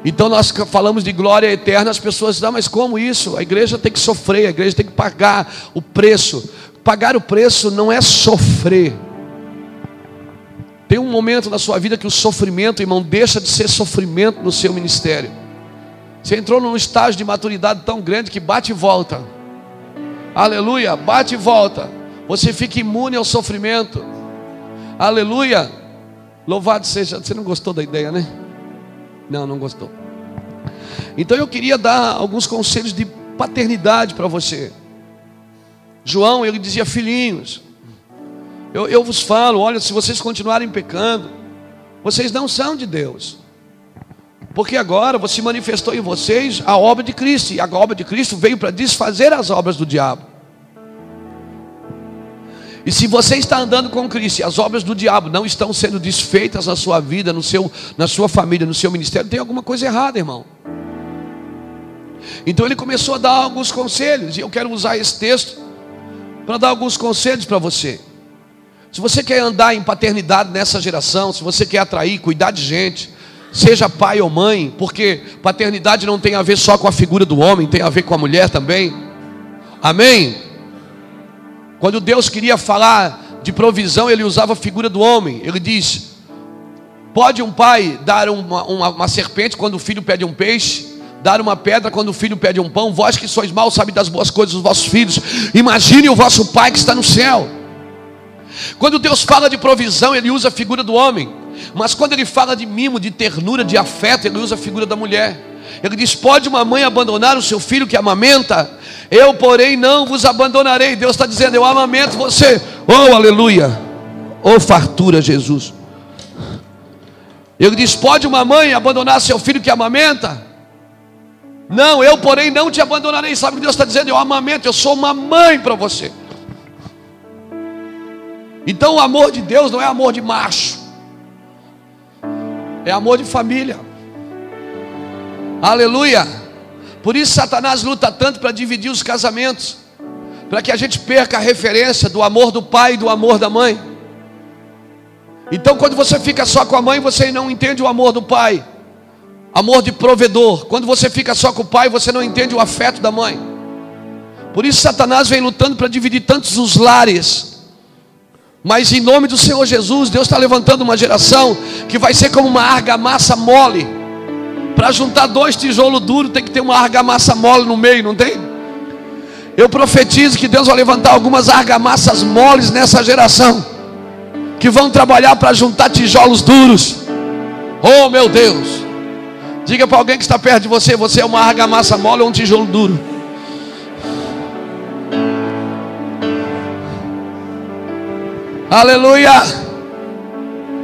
Então nós falamos de glória eterna, as pessoas dizem, mas como isso? A igreja tem que sofrer, a igreja tem que pagar o preço. Pagar o preço não é sofrer. Tem um momento na sua vida que o sofrimento, irmão, deixa de ser sofrimento no seu ministério. Você entrou num estágio de maturidade tão grande que bate e volta. Aleluia, bate e volta. Você fica imune ao sofrimento. Aleluia. Louvado seja. Você não gostou da ideia, né? Não gostou. Então eu queria dar alguns conselhos de paternidade para você. João, ele dizia, filhinhos, eu vos falo, olha, se vocês continuarem pecando, vocês não são de Deus. Porque agora se manifestou em vocês a obra de Cristo. E a obra de Cristo veio para desfazer as obras do diabo. E se você está andando com Cristo e as obras do diabo não estão sendo desfeitas na sua vida, na sua família, no seu ministério, tem alguma coisa errada, irmão. Então ele começou a dar alguns conselhos. E eu quero usar esse texto para dar alguns conselhos para você. Se você quer andar em paternidade nessa geração, se você quer atrair, cuidar de gente, seja pai ou mãe, porque paternidade não tem a ver só com a figura do homem, tem a ver com a mulher também. Amém? Quando Deus queria falar de provisão, ele usava a figura do homem. Ele diz, pode um pai dar uma serpente quando o filho pede um peixe? Dar uma pedra quando o filho pede um pão? Vós que sois maus, sabem das boas coisas dos vossos filhos. Imagine o vosso pai que está no céu. Quando Deus fala de provisão, ele usa a figura do homem. Mas quando ele fala de mimo, de ternura, de afeto, ele usa a figura da mulher. Ele diz, pode uma mãe abandonar o seu filho que amamenta? Eu, porém, não vos abandonarei. Deus está dizendo, eu amamento você. Oh, aleluia. Oh, fartura, Jesus. Ele diz, pode uma mãe abandonar seu filho que amamenta? Não, eu, porém, não te abandonarei. Sabe o que Deus está dizendo? Eu amamento, eu sou uma mãe para você. Então o amor de Deus não é amor de macho, é amor de família. Aleluia. Por isso Satanás luta tanto para dividir os casamentos, para que a gente perca a referência do amor do pai e do amor da mãe. Então quando você fica só com a mãe, você não entende o amor do pai, amor de provedor. Quando você fica só com o pai, você não entende o afeto da mãe. Por isso Satanás vem lutando para dividir tantos os lares. Mas em nome do Senhor Jesus, Deus está levantando uma geração que vai ser como uma argamassa mole. Para juntar dois tijolos duros tem que ter uma argamassa mole no meio, não tem? Eu profetizo que Deus vai levantar algumas argamassas moles nessa geração, que vão trabalhar para juntar tijolos duros. Oh meu Deus. Diga para alguém que está perto de você, você é uma argamassa mole ou um tijolo duro? Aleluia.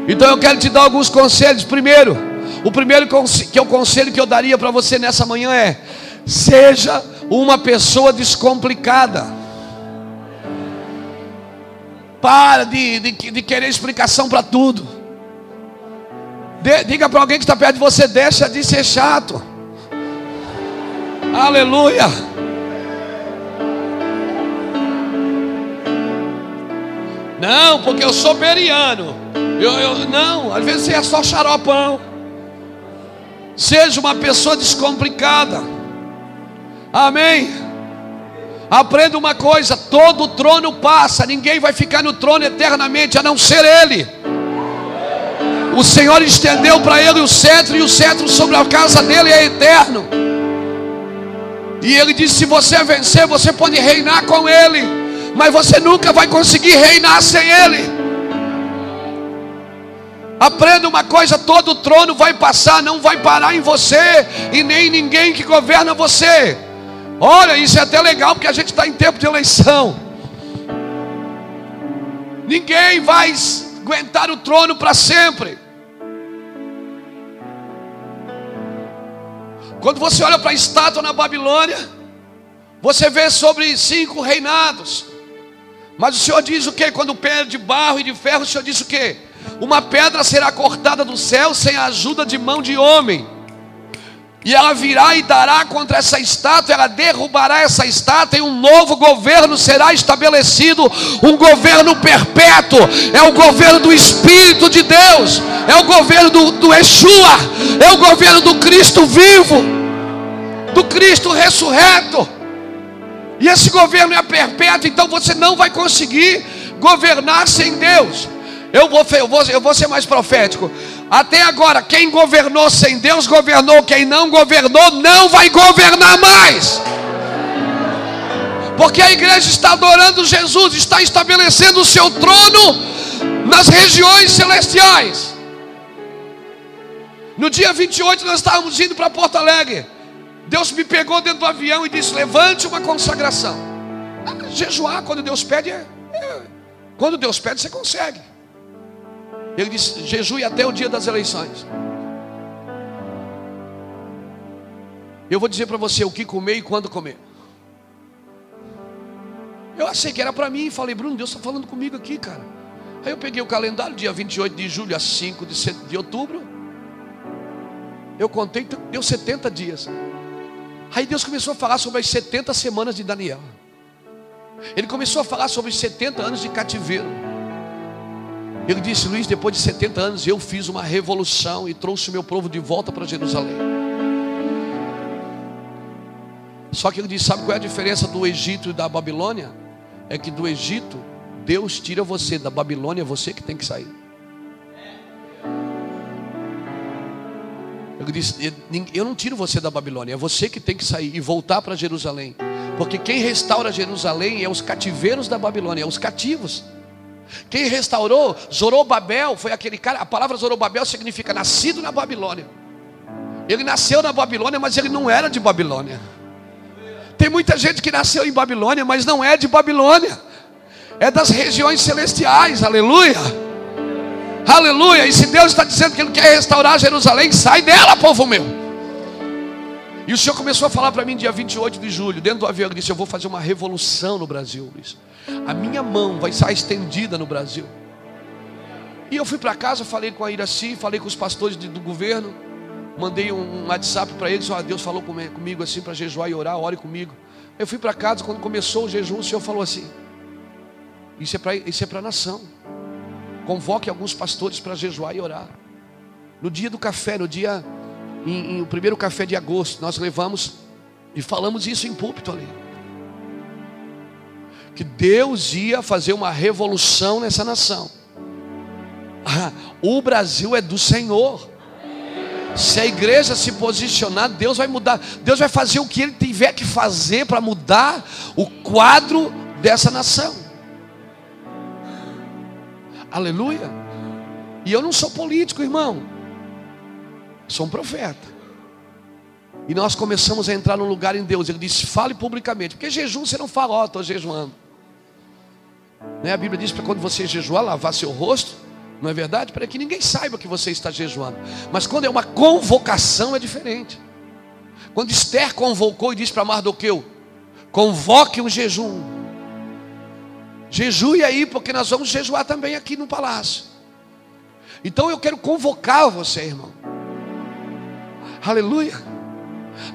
Então eu quero te dar alguns conselhos. Primeiro, o primeiro conselho que eu daria para você nessa manhã é: seja uma pessoa descomplicada. Para de querer explicação para tudo. Diga para alguém que está perto de você, deixa de ser chato. Aleluia. Não, porque eu sou beriano. Não, às vezes você é só xaropão. Seja uma pessoa descomplicada. Amém. Aprenda uma coisa: todo trono passa, ninguém vai ficar no trono eternamente a não ser Ele. O Senhor estendeu para Ele o cetro, e o cetro sobre a casa dele é eterno. E Ele disse: se você vencer, você pode reinar com Ele, mas você nunca vai conseguir reinar sem Ele. Aprenda uma coisa: todo trono vai passar, não vai parar em você e nem ninguém que governa você. Olha, isso é até legal, porque a gente está em tempo de eleição. Ninguém vai aguentar o trono para sempre. Quando você olha para a estátua na Babilônia, você vê sobre 5 reinados. Mas o Senhor diz o que? Quando pedra de barro e de ferro, o Senhor diz o que? Uma pedra será cortada do céu sem a ajuda de mão de homem. E ela virá e dará contra essa estátua, ela derrubará essa estátua, e um novo governo será estabelecido, um governo perpétuo. É o governo do Espírito de Deus, é o governo do Yeshua, é o governo do Cristo vivo, do Cristo ressurreto. E esse governo é perpétuo, então você não vai conseguir governar sem Deus. Eu vou ser mais profético. Até agora, quem governou sem Deus, governou. Quem não governou, não vai governar mais. Porque a igreja está adorando Jesus, está estabelecendo o seu trono nas regiões celestiais. No dia 28 nós estávamos indo para Porto Alegre. Deus me pegou dentro do avião e disse: levante uma consagração. Jejuar quando Deus pede, quando Deus pede você consegue. Ele disse: jejue até o dia das eleições. Eu vou dizer para você o que comer e quando comer. Eu achei que era para mim e falei: Bruno, Deus está falando comigo aqui, cara. Aí eu peguei o calendário, dia 28 de julho a 5 de outubro. Eu contei, deu 70 dias. Aí Deus começou a falar sobre as 70 semanas de Daniel. Ele começou a falar sobre os 70 anos de cativeiro. Ele disse: Luiz, depois de 70 anos eu fiz uma revolução e trouxe o meu povo de volta para Jerusalém. Só que ele disse: sabe qual é a diferença do Egito e da Babilônia? É que do Egito Deus tira você, da Babilônia é você que tem que sair. Ele disse: eu não tiro você da Babilônia, é você que tem que sair e voltar para Jerusalém. Porque quem restaura Jerusalém é os cativeiros da Babilônia, é os cativos. Quem restaurou Zorobabel foi aquele cara. A palavra Zorobabel significa nascido na Babilônia. Ele nasceu na Babilônia, mas ele não era de Babilônia. Tem muita gente que nasceu em Babilônia, mas não é de Babilônia, é das regiões celestiais. Aleluia, aleluia. E se Deus está dizendo que Ele quer restaurar Jerusalém, sai dela, povo meu. E o Senhor começou a falar para mim dia 28 de julho, dentro do avião. Ele disse: eu vou fazer uma revolução no Brasil, Luiz. A minha mão vai estar estendida no Brasil. E eu fui para casa, falei com a Iraci, falei com os pastores do governo. Mandei um WhatsApp para eles: ó, Deus falou comigo assim para jejuar e orar, ore comigo. Eu fui para casa, quando começou o jejum, o Senhor falou assim: isso é para a nação. Convoque alguns pastores para jejuar e orar. No dia do café, o primeiro café de agosto, nós levamos e falamos isso em púlpito ali. Que Deus ia fazer uma revolução nessa nação. O Brasil é do Senhor. Se a igreja se posicionar, Deus vai mudar. Deus vai fazer o que Ele tiver que fazer para mudar o quadro dessa nação. Aleluia. E eu não sou político, irmão. Sou um profeta. E nós começamos a entrar num lugar em Deus. Ele disse: fale publicamente. Porque jejum você não fala: ó, estou jejuando. Né? A Bíblia diz para quando você jejuar, lavar seu rosto. Não é verdade? Para que ninguém saiba que você está jejuando. Mas quando é uma convocação é diferente. Quando Esther convocou e disse para Mardoqueu: convoque um jejum. Jejue aí, porque nós vamos jejuar também aqui no palácio. Então eu quero convocar você, irmão. Aleluia.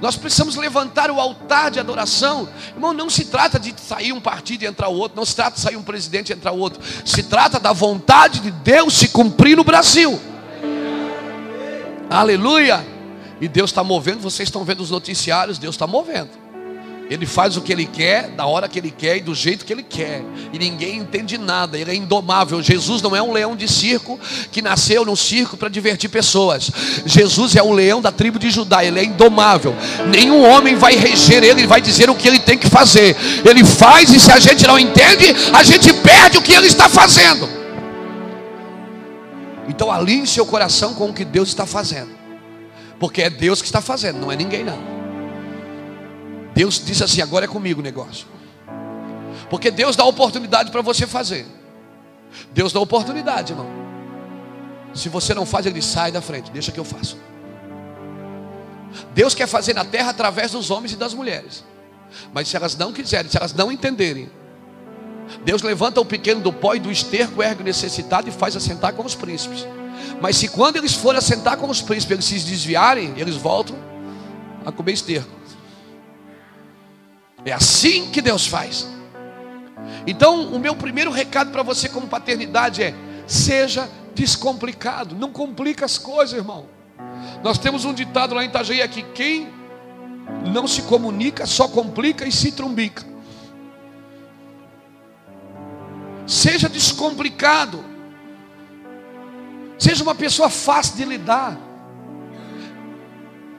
Nós precisamos levantar o altar de adoração. Irmão, não se trata de sair um partido e entrar o outro. Não se trata de sair um presidente e entrar o outro. Se trata da vontade de Deus se cumprir no Brasil. Aleluia. E Deus está movendo. Vocês estão vendo os noticiários. Deus está movendo. Ele faz o que Ele quer, da hora que Ele quer e do jeito que Ele quer. E ninguém entende nada. Ele é indomável. Jesus não é um leão de circo que nasceu no circo para divertir pessoas. Jesus é um leão da tribo de Judá. Ele é indomável. Nenhum homem vai reger Ele. Ele vai dizer o que Ele tem que fazer. Ele faz, e se a gente não entende, a gente perde o que Ele está fazendo. Então alinhe seu coração com o que Deus está fazendo. Porque é Deus que está fazendo, não é ninguém não. Deus disse assim: agora é comigo o negócio. Porque Deus dá oportunidade para você fazer. Deus dá oportunidade, irmão. Se você não faz, Ele diz: sai da frente, deixa que eu faço. Deus quer fazer na terra através dos homens e das mulheres. Mas se elas não quiserem, se elas não entenderem, Deus levanta o pequeno do pó e do esterco ergue o necessitado e faz assentar com os príncipes. Mas se quando eles forem assentar com os príncipes, eles se desviarem, eles voltam a comer esterco. É assim que Deus faz. Então, o meu primeiro recado para você como paternidade é: seja descomplicado. Não complica as coisas, irmão. Nós temos um ditado lá em Itajaí aqui: quem não se comunica só complica e se trumbica. Seja descomplicado. Seja uma pessoa fácil de lidar.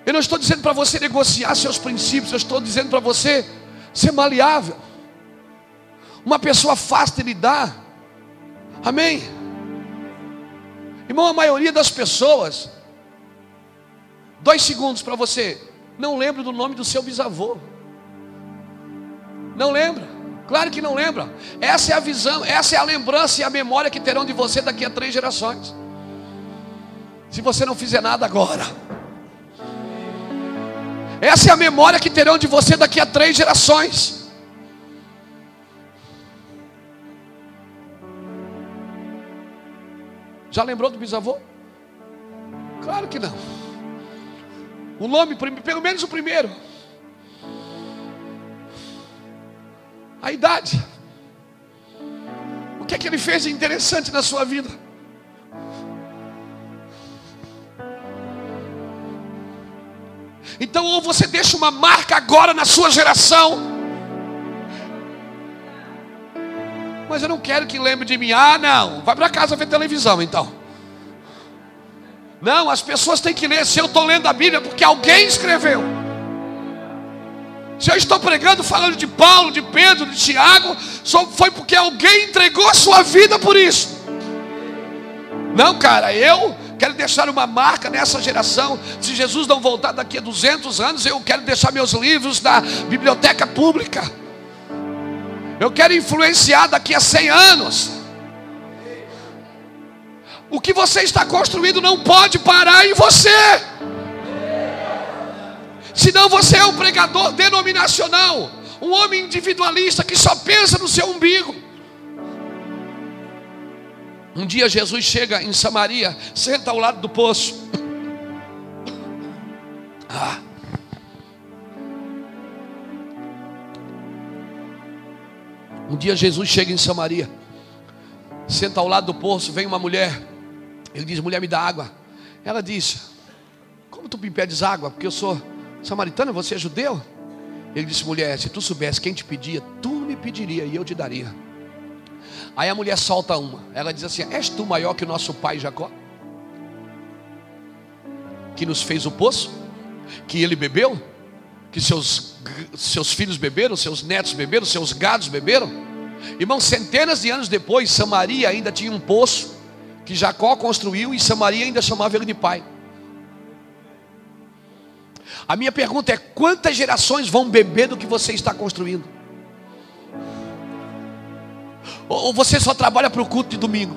Eu não estou dizendo para você negociar seus princípios. Eu estou dizendo para você ser maleável. Uma pessoa fácil de lidar. Amém? Irmão, a maioria das pessoas, 2 segundos para você, não lembra do nome do seu bisavô. Não lembra. Claro que não lembra. Essa é a visão, essa é a lembrança e a memória que terão de você daqui a 3 gerações. Se você não fizer nada agora. Essa é a memória que terão de você daqui a 3 gerações. Já lembrou do bisavô? Claro que não. O nome, pelo menos o primeiro. A idade. O que é que ele fez de interessante na sua vida? Então, ou você deixa uma marca agora na sua geração. Mas eu não quero que lembre de mim. Ah, não, vai para casa ver televisão então. Não, as pessoas têm que ler. Se eu estou lendo a Bíblia, porque alguém escreveu. Se eu estou pregando, falando de Paulo, de Pedro, de Tiago, só foi porque alguém entregou a sua vida por isso. Não, cara, eu quero deixar uma marca nessa geração. Se Jesus não voltar daqui a 200 anos, eu quero deixar meus livros na biblioteca pública. Eu quero influenciar daqui a 100 anos. O que você está construindo não pode parar em você. Senão você é um pregador denominacional, um homem individualista que só pensa no seu umbigo. Um dia Jesus chega em Samaria, senta ao lado do poço. Um dia Jesus chega em Samaria, senta ao lado do poço, vem uma mulher. Ele diz: mulher, me dá água. Ela diz: como tu me pedes água? Porque eu sou samaritana, você é judeu? Ele disse: mulher, se tu soubesse quem te pedia, tu me pediria e eu te daria. Aí a mulher solta uma. Ela diz assim: és tu maior que o nosso pai Jacó, que nos fez o poço, que ele bebeu, que seus filhos beberam, seus netos beberam, seus gados beberam? Irmão, centenas de anos depois, Samaria ainda tinha um poço que Jacó construiu, e Samaria ainda chamava ele de pai. A minha pergunta é: quantas gerações vão beber do que você está construindo? Ou você só trabalha para o culto de domingo?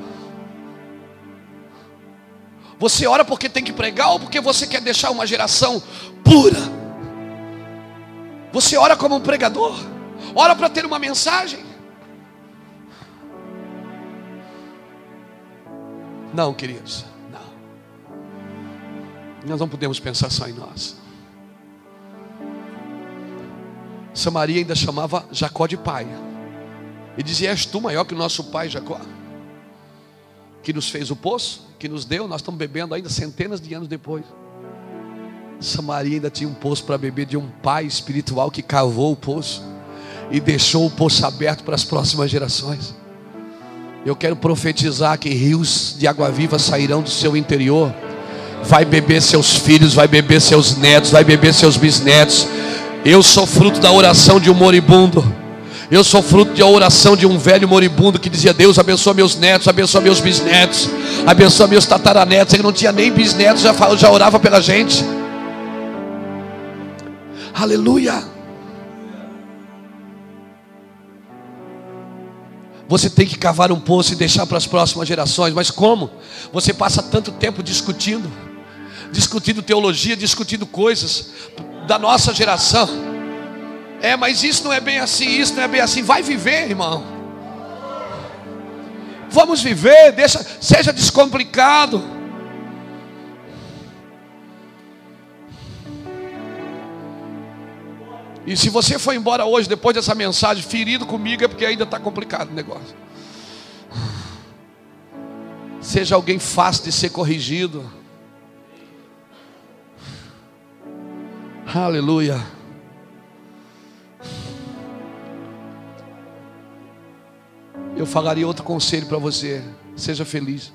Você ora porque tem que pregar, ou porque você quer deixar uma geração pura? Você ora como um pregador? Ora para ter uma mensagem? Não, queridos, não. Nós não podemos pensar só em nós. Samaria ainda chamava Jacó de pai. E dizia: és tu maior que o nosso pai Jacó, que nos fez o poço, que nos deu? Nós estamos bebendo ainda centenas de anos depois. Samaria ainda tinha um poço para beber de um pai espiritual que cavou o poço e deixou o poço aberto para as próximas gerações. Eu quero profetizar que rios de água viva sairão do seu interior. Vai beber seus filhos, vai beber seus netos, vai beber seus bisnetos. Eu sou fruto da oração de um moribundo. Eu sou fruto da oração de um velho moribundo que dizia: Deus abençoa meus netos, abençoa meus bisnetos, abençoa meus tataranetos. Ele não tinha nem bisnetos, já orava pela gente. Aleluia. Você tem que cavar um poço e deixar para as próximas gerações. Mas como? Você passa tanto tempo discutindo teologia, discutindo coisas da nossa geração. Mas isso não é bem assim, isso não é bem assim. Vai viver, irmão. Vamos viver, seja descomplicado. E se você for embora hoje, depois dessa mensagem, ferido comigo, é porque ainda está complicado o negócio. Seja alguém fácil de ser corrigido. Aleluia. Eu falaria outro conselho para você. Seja feliz.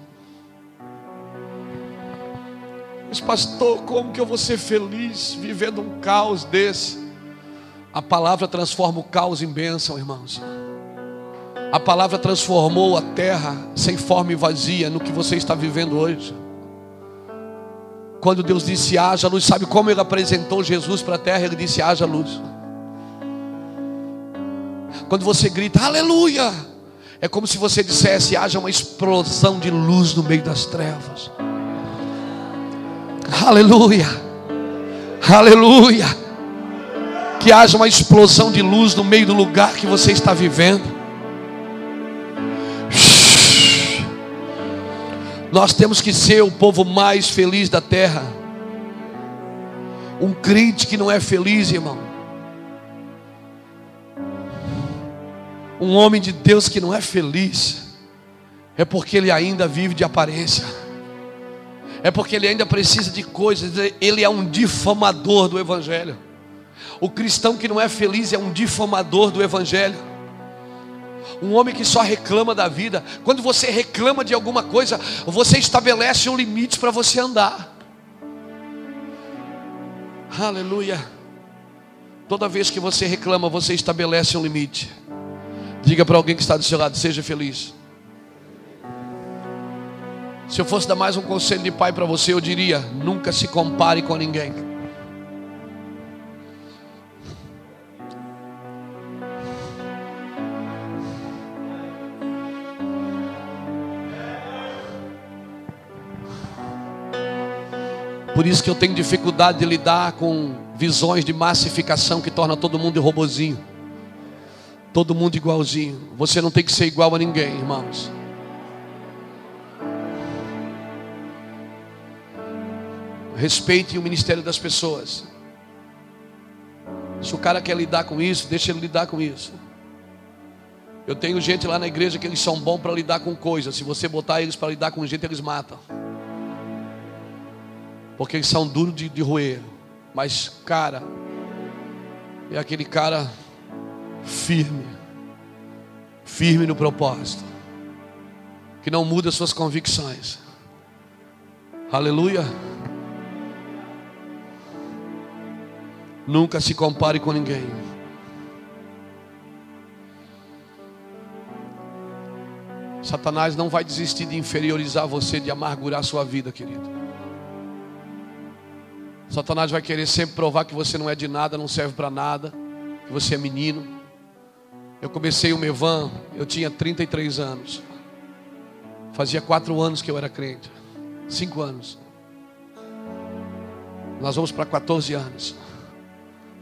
Mas pastor, como que eu vou ser feliz vivendo um caos desse? A palavra transforma o caos em bênção, irmãos. A palavra transformou a terra sem forma e vazia no que você está vivendo hoje. Quando Deus disse haja luz, sabe como Ele apresentou Jesus para a terra? Ele disse haja luz. Quando você grita aleluia, é como se você dissesse haja uma explosão de luz no meio das trevas. Aleluia, aleluia. Que haja uma explosão de luz no meio do lugar que você está vivendo. Nós temos que ser o povo mais feliz da terra. Um crente que não é feliz, irmão, um homem de Deus que não é feliz, é porque ele ainda vive de aparência, é porque ele ainda precisa de coisas. Ele é um difamador do Evangelho. O cristão que não é feliz é um difamador do Evangelho. Um homem que só reclama da vida. Quando você reclama de alguma coisa, você estabelece um limite para você andar. Aleluia. Toda vez que você reclama, você estabelece um limite. Diga para alguém que está do seu lado: seja feliz. Se eu fosse dar mais um conselho de pai para você, eu diria: nunca se compare com ninguém. Por isso que eu tenho dificuldade de lidar com visões de massificação que torna todo mundo de robozinho, todo mundo igualzinho. Você não tem que ser igual a ninguém, irmãos. Respeite o ministério das pessoas. Se o cara quer lidar com isso, deixa ele lidar com isso. Eu tenho gente lá na igreja que eles são bons para lidar com coisas. Se você botar eles para lidar com gente, eles matam. Porque eles são duros de roer. Mas cara, é aquele cara firme. Firme no propósito. Que não muda suas convicções. Aleluia. Nunca se compare com ninguém. Satanás não vai desistir de inferiorizar você, de amargurar sua vida, querido. Satanás vai querer sempre provar que você não é de nada, não serve para nada, que você é menino. Eu comecei o Mevan, eu tinha 33 anos. Fazia 4 anos que eu era crente. 5 anos. Nós vamos para 14 anos.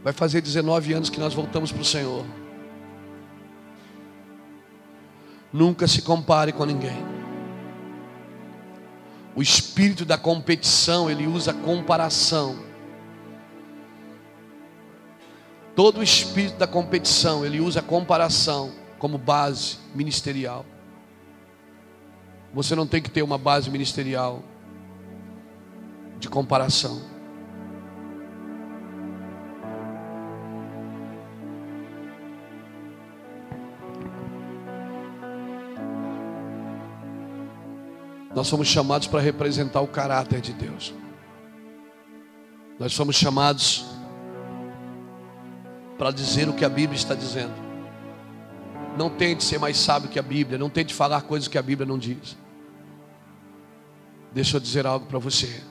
Vai fazer 19 anos que nós voltamos para o Senhor. Nunca se compare com ninguém. O espírito da competição, ele usa comparação. Todo o espírito da competição, ele usa comparação como base ministerial. Você não tem que ter uma base ministerial de comparação. Nós somos chamados para representar o caráter de Deus. Nós somos chamados para dizer o que a Bíblia está dizendo. Não tente ser mais sábio que a Bíblia. Não tente falar coisas que a Bíblia não diz. Deixa eu dizer algo para você.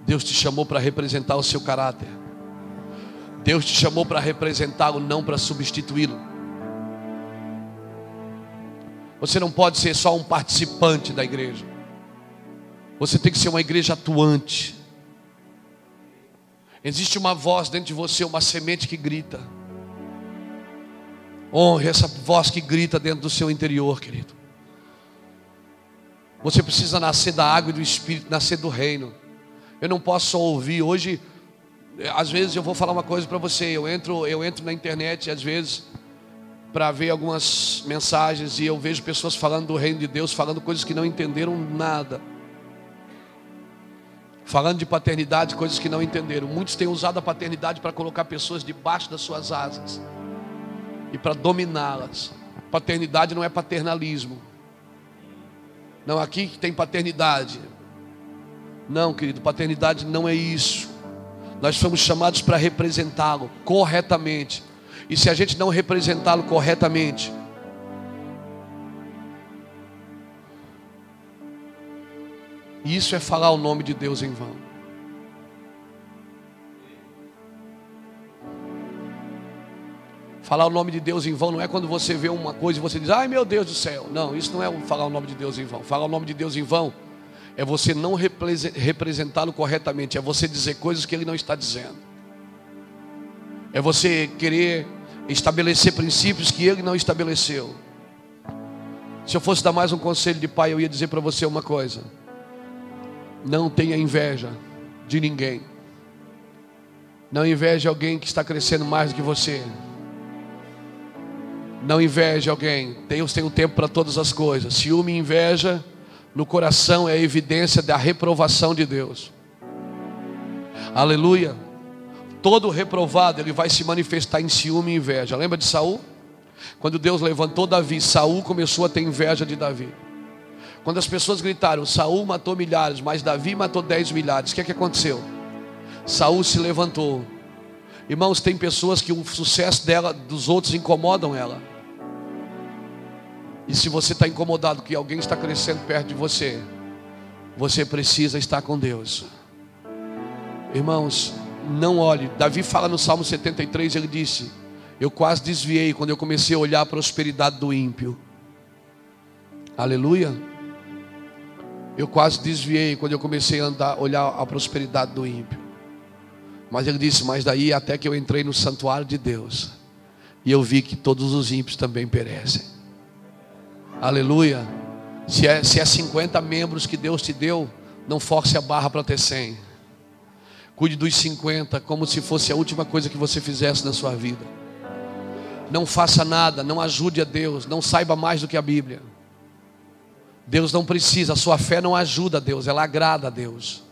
Deus te chamou para representar o seu caráter. Deus te chamou para representá-lo, não para substituí-lo. Você não pode ser só um participante da igreja. Você tem que ser uma igreja atuante. Existe uma voz dentro de você, uma semente que grita. Honre essa voz que grita dentro do seu interior, querido. Você precisa nascer da água e do Espírito, nascer do reino. Eu não posso só ouvir. Hoje Às vezes eu vou falar uma coisa para você. Eu entro na internet às vezes para ver algumas mensagens e eu vejo pessoas falando do reino de Deus, falando coisas que não entenderam nada. Falando de paternidade, coisas que não entenderam. Muitos têm usado a paternidade para colocar pessoas debaixo das suas asas e para dominá-las. Paternidade não é paternalismo. Não, aqui que tem paternidade. Não, querido, paternidade não é isso. Nós fomos chamados para representá-lo corretamente. E se a gente não representá-lo corretamente, isso é falar o nome de Deus em vão. Falar o nome de Deus em vão não é quando você vê uma coisa e você diz: ai meu Deus do céu. Não, isso não é falar o nome de Deus em vão. Falar o nome de Deus em vão é você não representá-lo corretamente. É você dizer coisas que Ele não está dizendo. É você querer estabelecer princípios que Ele não estabeleceu. Se eu fosse dar mais um conselho de pai, eu ia dizer para você uma coisa: não tenha inveja de ninguém. Não inveje alguém que está crescendo mais do que você. Não inveje alguém. Deus tem um tempo para todas as coisas. Ciúme e inveja no coração é a evidência da reprovação de Deus. Aleluia. Todo reprovado, ele vai se manifestar em ciúme e inveja. Lembra de Saul? Quando Deus levantou Davi, Saul começou a ter inveja de Davi. Quando as pessoas gritaram: Saul matou milhares, mas Davi matou 10 milhares. O que aconteceu? Saul se levantou. Irmãos, tem pessoas que o sucesso dos outros incomodam ela. E se você está incomodado que alguém está crescendo perto de você, você precisa estar com Deus. Irmãos, não olhe. Davi fala no Salmo 73, ele disse: eu quase desviei quando eu comecei a olhar a prosperidade do ímpio. Aleluia. Eu quase desviei quando eu comecei a olhar a prosperidade do ímpio. Mas ele disse: mas daí até que eu entrei no santuário de Deus, e eu vi que todos os ímpios também perecem. Aleluia. Se é 50 membros que Deus te deu, não force a barra para ter 100. Cuide dos 50 como se fosse a última coisa que você fizesse na sua vida. Não faça nada, não ajude a Deus, não saiba mais do que a Bíblia. Deus não precisa, a sua fé não ajuda a Deus, ela agrada a Deus.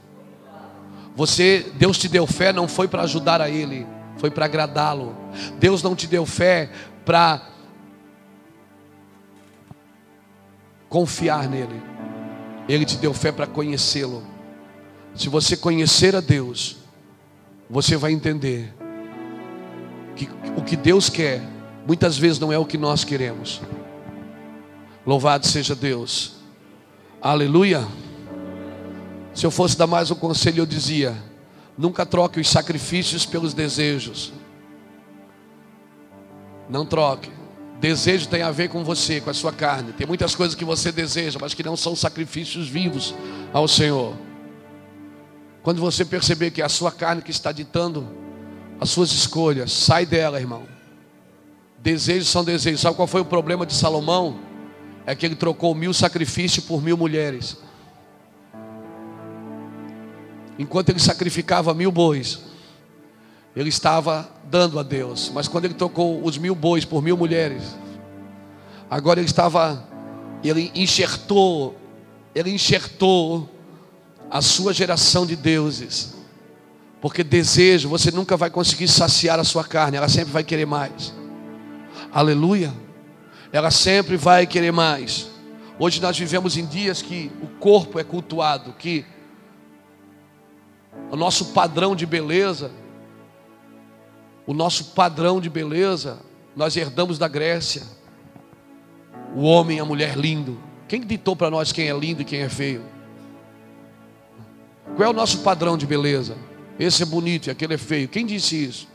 Deus te deu fé não foi para ajudar a Ele, foi para agradá-lo. Deus não te deu fé para confiar nele. Ele te deu fé para conhecê-lo. Se você conhecer a Deus, você vai entender que o que Deus quer muitas vezes não é o que nós queremos. Louvado seja Deus. Aleluia. Se eu fosse dar mais um conselho, eu dizia: nunca troque os sacrifícios pelos desejos. Não troque. Desejo tem a ver com você, com a sua carne. Tem muitas coisas que você deseja, mas que não são sacrifícios vivos ao Senhor. Quando você perceber que é a sua carne que está ditando as suas escolhas, sai dela, irmão. Desejos são desejos. Sabe qual foi o problema de Salomão? É que ele trocou 1000 sacrifícios por 1000 mulheres. Enquanto ele sacrificava 1000 bois, ele estava dando a Deus. Mas quando ele trocou os 1000 bois por 1000 mulheres, agora ele enxertou a sua geração de deuses. Porque desejo, você nunca vai conseguir saciar a sua carne, ela sempre vai querer mais. Aleluia. Ela sempre vai querer mais. Hoje nós vivemos em dias que o corpo é cultuado, que o nosso padrão de beleza, nós herdamos da Grécia. O homem e a mulher lindo. Quem ditou para nós quem é lindo e quem é feio? Qual é o nosso padrão de beleza? Esse é bonito e aquele é feio. Quem disse isso?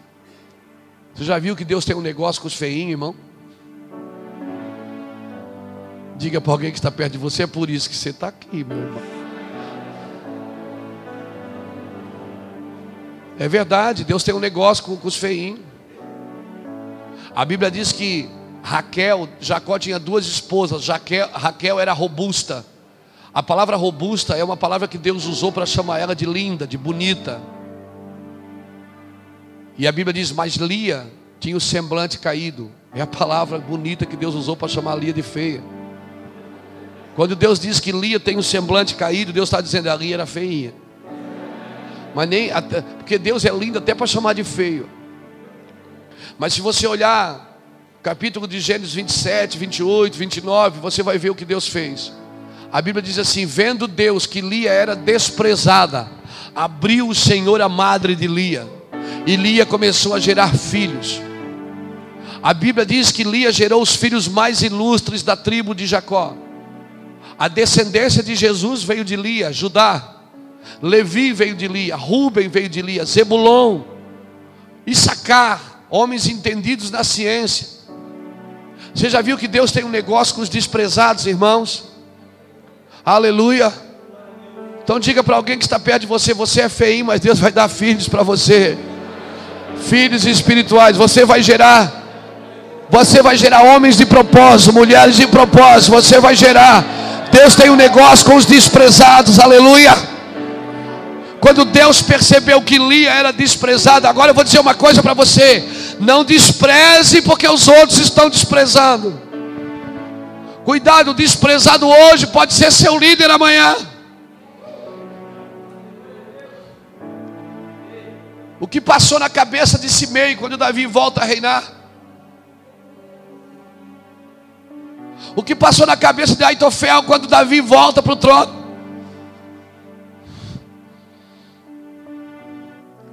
Você já viu que Deus tem um negócio com os feinhos, irmão? Diga para alguém que está perto de você: é por isso que você está aqui, meu irmão. É verdade, Deus tem um negócio com os feinhos. A Bíblia diz que Jacó tinha 2 esposas. Raquel era robusta. A palavra robusta é uma palavra que Deus usou para chamar ela de linda, de bonita. E a Bíblia diz, mas Lia tinha o semblante caído. É a palavra bonita que Deus usou para chamar Lia de feia. Quando Deus diz que Lia tem um semblante caído, Deus está dizendo que a Lia era feinha. Mas nem, porque Deus é lindo até para chamar de feio. Mas se você olhar capítulo de Gênesis 27, 28, 29, você vai ver o que Deus fez. A Bíblia diz assim, vendo Deus que Lia era desprezada, abriu o Senhor a madre de Lia, e Lia começou a gerar filhos. A Bíblia diz que Lia gerou os filhos mais ilustres da tribo de Jacó. A descendência de Jesus veio de Lia, Judá. Levi veio de Lia, Rúben veio de Lia, Zebulon, Issacar, homens entendidos na ciência. Você já viu que Deus tem um negócio com os desprezados, irmãos? Aleluia. Então diga para alguém que está perto de você, você é feinho, mas Deus vai dar filhos para você. Filhos espirituais, você vai gerar homens de propósito, mulheres de propósito, você vai gerar. Deus tem um negócio com os desprezados, aleluia. Quando Deus percebeu que Lia era desprezada, agora eu vou dizer uma coisa para você: não despreze porque os outros estão desprezando. Cuidado, o desprezado hoje pode ser seu líder amanhã. O que passou na cabeça de Simei quando Davi volta a reinar? O que passou na cabeça de Aitofel quando Davi volta para o trono?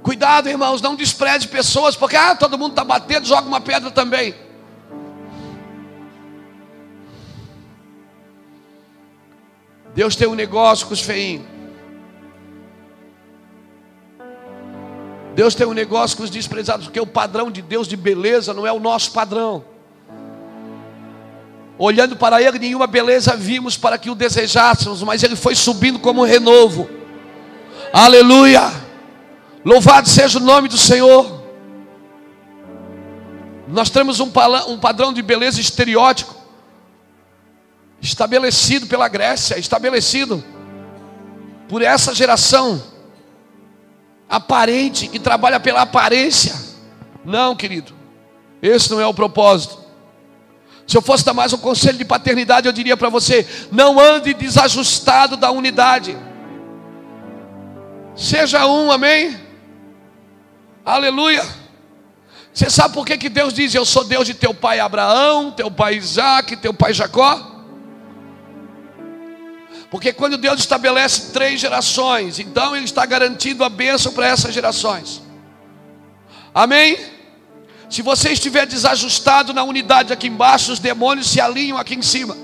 Cuidado, irmãos, não despreze pessoas, porque todo mundo está batendo, joga uma pedra também. Deus tem um negócio com os feinhos. Deus tem um negócio com os desprezados, porque o padrão de Deus de beleza não é o nosso padrão. Olhando para Ele, nenhuma beleza vimos para que o desejássemos, mas Ele foi subindo como um renovo. Aleluia! Louvado seja o nome do Senhor. Nós temos um padrão de beleza estereótipo, estabelecido pela Grécia, estabelecido por essa geração aparente, que trabalha pela aparência. Não, querido, esse não é o propósito. Se eu fosse dar mais um conselho de paternidade, eu diria para você: não ande desajustado da unidade. Seja um, amém? Aleluia. Você sabe por que Deus diz: eu sou Deus de teu pai Abraão, teu pai Isaac, teu pai Jacó? Porque quando Deus estabelece 3 gerações, então Ele está garantindo a bênção para essas gerações. Amém? Se você estiver desajustado na unidade aqui embaixo, os demônios se alinham aqui em cima.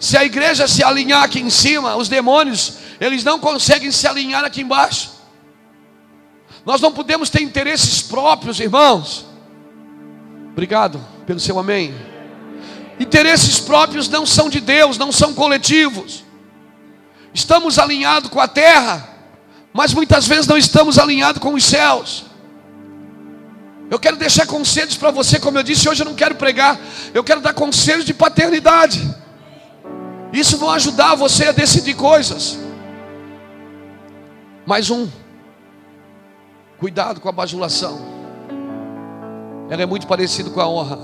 Se a igreja se alinhar aqui em cima, os demônios, eles não conseguem se alinhar aqui embaixo. Nós não podemos ter interesses próprios, irmãos. Obrigado pelo seu amém. Interesses próprios não são de Deus, não são coletivos. Estamos alinhados com a terra, mas muitas vezes não estamos alinhados com os céus. Eu quero deixar conselhos para você, como eu disse, hoje eu não quero pregar, eu quero dar conselhos de paternidade. Isso vai ajudar você a decidir coisas. Mais um: cuidado com a bajulação. Ela é muito parecida com a honra.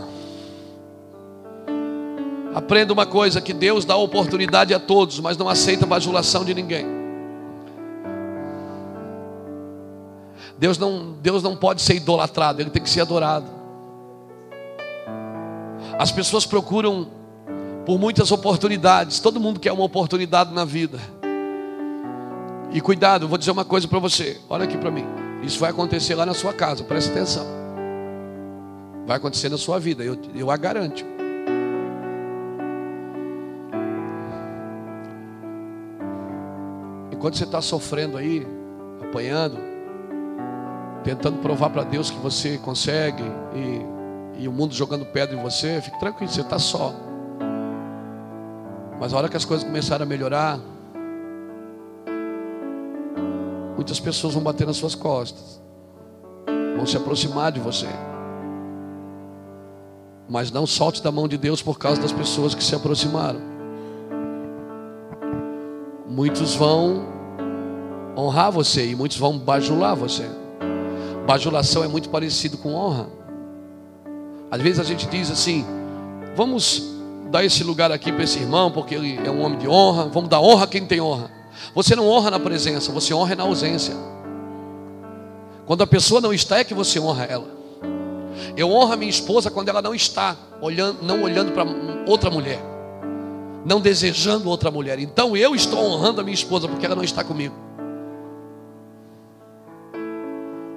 Aprenda uma coisa: que Deus dá oportunidade a todos, mas não aceita a bajulação de ninguém. Deus não pode ser idolatrado, Ele tem que ser adorado. As pessoas procuram por muitas oportunidades. Todo mundo quer uma oportunidade na vida. E cuidado, eu vou dizer uma coisa para você. Olha aqui para mim. Isso vai acontecer lá na sua casa, preste atenção. Vai acontecer na sua vida, eu a garanto. Enquanto você está sofrendo aí, apanhando, tentando provar para Deus que você consegue, e o mundo jogando pedra em você, fique tranquilo, você está só. Mas a hora que as coisas começarem a melhorar, muitas pessoas vão bater nas suas costas, vão se aproximar de você. Mas não solte da mão de Deus por causa das pessoas que se aproximaram. Muitos vão honrar você e muitos vão bajular você. Bajulação é muito parecido com honra. Às vezes a gente diz assim: vamos dar esse lugar aqui para esse irmão, porque ele é um homem de honra. Vamos dar honra a quem tem honra. Você não honra na presença, você honra na ausência. Quando a pessoa não está, é que você honra ela. Eu honro a minha esposa quando ela não está não olhando para outra mulher, não desejando outra mulher. Então eu estou honrando a minha esposa porque ela não está comigo.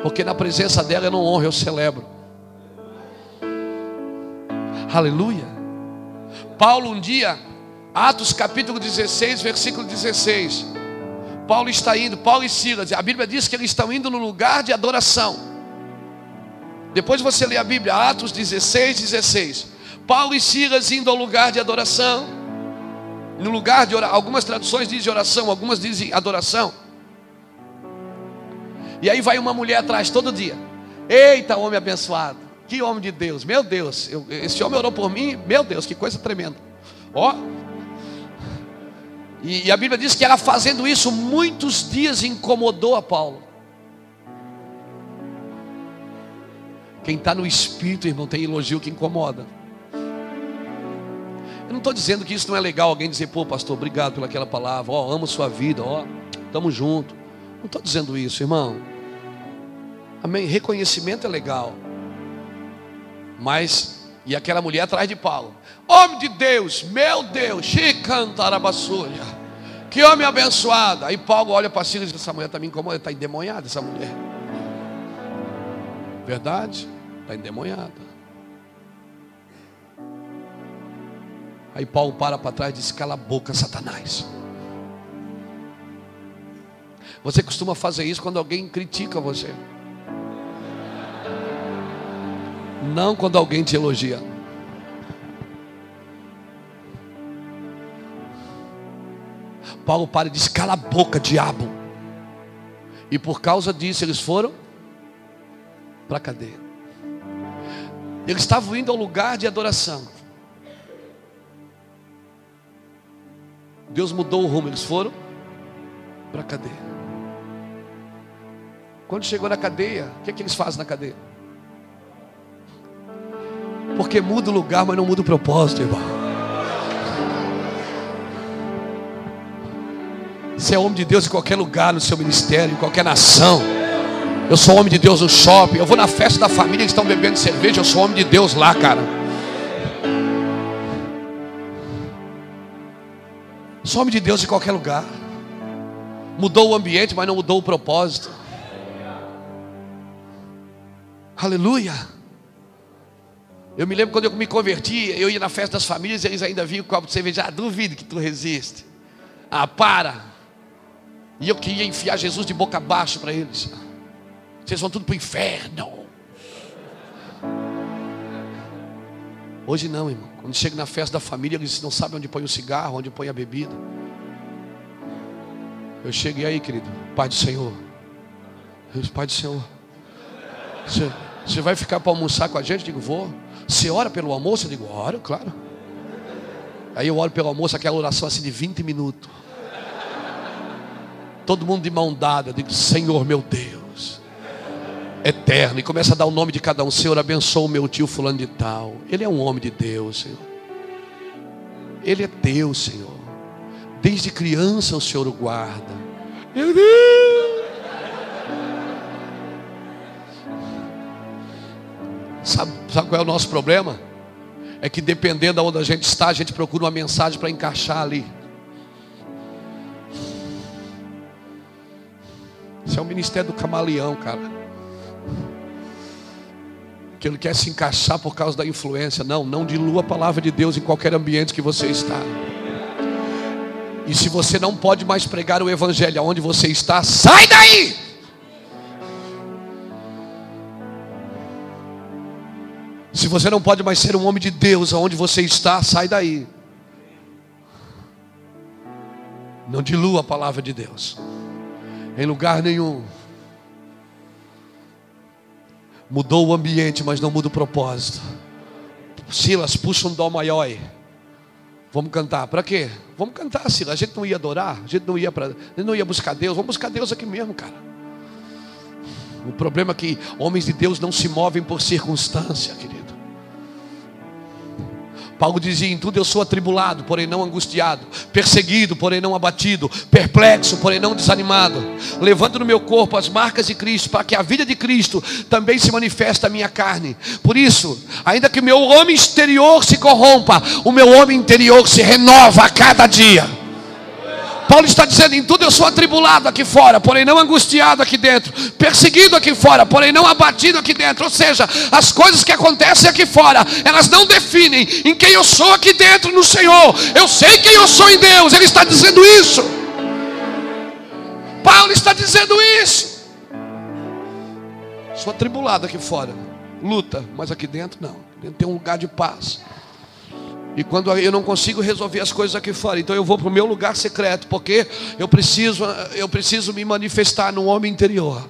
Porque na presença dela eu não honro, eu celebro. Aleluia. Paulo um dia, Atos capítulo 16, versículo 16. Paulo está indo, Paulo e Silas. A Bíblia diz que eles estão indo no lugar de adoração. Depois você lê a Bíblia, Atos 16, 16. Paulo e Silas indo ao lugar de adoração. No lugar de oração. Algumas traduções dizem oração, algumas dizem adoração. E aí vai uma mulher atrás todo dia. Eita, homem abençoado. Que homem de Deus. Meu Deus, esse homem orou por mim. Meu Deus, que coisa tremenda. Ó. E a Bíblia diz que ela fazendo isso muitos dias incomodou a Paulo. Quem está no Espírito, irmão, tem elogio que incomoda. Eu não estou dizendo que isso não é legal. Alguém dizer: pô, pastor, obrigado pelaquela palavra. Ó, amo sua vida. Ó, estamos juntos. Não estou dizendo isso, irmão. Amém? Reconhecimento é legal. Mas, e aquela mulher atrás de Paulo: homem de Deus, meu Deus, Chicantarabassulha, que homem abençoado. Aí Paulo olha para Silas e diz: essa mulher está me incomodando, está endemoniada essa mulher. Verdade? Está endemoniada. Aí Paulo para trás e diz: cala a boca, Satanás. Você costuma fazer isso quando alguém critica você, não quando alguém te elogia. Paulo para e diz: cala a boca, diabo. E por causa disso eles foram para a cadeia. Eles estavam indo ao lugar de adoração. Deus mudou o rumo, eles foram para a cadeia. Quando chegou na cadeia, o que é que eles fazem na cadeia? Porque muda o lugar, mas não muda o propósito, irmão. Você é homem de Deus em qualquer lugar, no seu ministério, em qualquer nação. Eu sou homem de Deus no shopping. Eu vou na festa da família, eles estão bebendo cerveja. Eu sou homem de Deus lá, cara. Sou homem de Deus em qualquer lugar. Mudou o ambiente, mas não mudou o propósito. Aleluia. Eu me lembro quando eu me converti, eu ia na festa das famílias, eles ainda vinham com o copo de cerveja. Ah, duvido que tu resiste. Ah, para. E eu queria enfiar Jesus de boca abaixo para eles. Vocês vão tudo para o inferno. Hoje não, irmão. Quando chega na festa da família, eles não sabem onde põe o cigarro, onde põe a bebida. Eu cheguei aí, querido. Pai do Senhor. Pai do Senhor. Você vai ficar para almoçar com a gente? Eu digo: vou. Você ora pelo almoço? Eu digo: oro, claro. Aí eu oro pelo almoço, aquela oração assim de 20 minutos. Todo mundo de mão dada. Eu digo: Senhor meu Deus eterno. E começa a dar o nome de cada um. Senhor, abençoa o meu tio fulano de tal. Ele é um homem de Deus, Senhor. Ele é teu, Senhor. Desde criança o Senhor o guarda. Meu Deus. Sabe qual é o nosso problema? É que dependendo de onde a gente está, a gente procura uma mensagem para encaixar ali. Isso é o ministério do camaleão, cara. Que ele quer se encaixar por causa da influência. Não dilua a palavra de Deus em qualquer ambiente que você está. E se você não pode mais pregar o evangelho aonde você está, sai daí! Se você não pode mais ser um homem de Deus aonde você está, sai daí. Não dilua a palavra de Deus em lugar nenhum. Mudou o ambiente, mas não muda o propósito. Silas, puxa um dó maior aí. Vamos cantar. Para quê? Vamos cantar, Silas. A gente não ia adorar, a gente não ia buscar Deus. Vamos buscar Deus aqui mesmo, cara. O problema é que homens de Deus não se movem por circunstância, querido. Paulo dizia: em tudo eu sou atribulado, porém não angustiado, perseguido, porém não abatido, perplexo, porém não desanimado, levando no meu corpo as marcas de Cristo, para que a vida de Cristo também se manifeste na minha carne. Por isso, ainda que o meu homem exterior se corrompa, o meu homem interior se renova a cada dia. Paulo está dizendo: em tudo eu sou atribulado aqui fora, porém não angustiado aqui dentro, perseguido aqui fora, porém não abatido aqui dentro. Ou seja, as coisas que acontecem aqui fora, elas não definem em quem eu sou aqui dentro no Senhor. Eu sei quem eu sou em Deus. Ele está dizendo isso. Paulo está dizendo isso. Sou atribulado aqui fora, luta, mas aqui dentro não. Dentro tem um lugar de paz. E quando eu não consigo resolver as coisas aqui fora, então eu vou para o meu lugar secreto, porque eu preciso me manifestar no homem interior.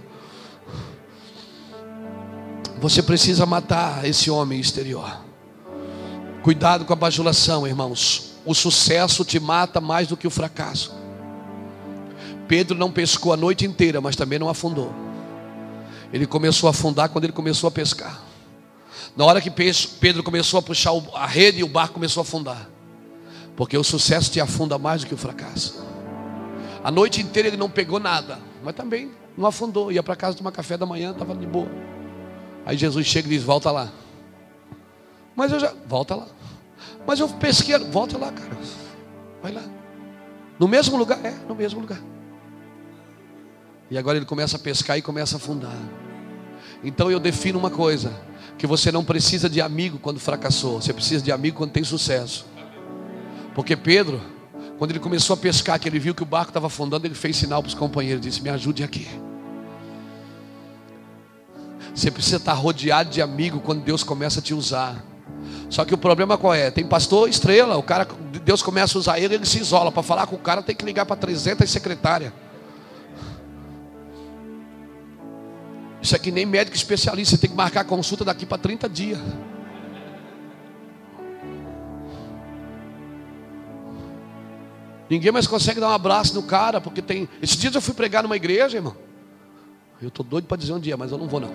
Você precisa matar esse homem exterior. Cuidado com a bajulação, irmãos. O sucesso te mata mais do que o fracasso. Pedro não pescou a noite inteira, mas também não afundou. Ele começou a afundar quando ele começou a pescar. Na hora que Pedro começou a puxar a rede, o barco começou a afundar. Porque o sucesso te afunda mais do que o fracasso. A noite inteira ele não pegou nada, mas também não afundou. Ia para casa tomar café da manhã, estava de boa. Aí Jesus chega e diz: volta lá. Mas eu já... Volta lá. Mas eu pesquei. Volta lá, cara. Vai lá. No mesmo lugar? É, no mesmo lugar. E agora ele começa a pescar e começa a afundar. Então eu defino uma coisa: que você não precisa de amigo quando fracassou, você precisa de amigo quando tem sucesso. Porque Pedro, quando ele começou a pescar, que ele viu que o barco estava afundando, ele fez sinal para os companheiros, disse: me ajude aqui. Você precisa estar rodeado de amigo quando Deus começa a te usar. Só que o problema qual é? Tem pastor estrela, o cara, Deus começa a usar ele, ele se isola. Para falar com o cara tem que ligar para 300 secretárias. Isso é que nem médico especialista, você tem que marcar a consulta daqui para 30 dias. Ninguém mais consegue dar um abraço no cara, porque tem... Esses dias eu fui pregar numa igreja, irmão. Eu estou doido para dizer um dia, mas eu não vou não.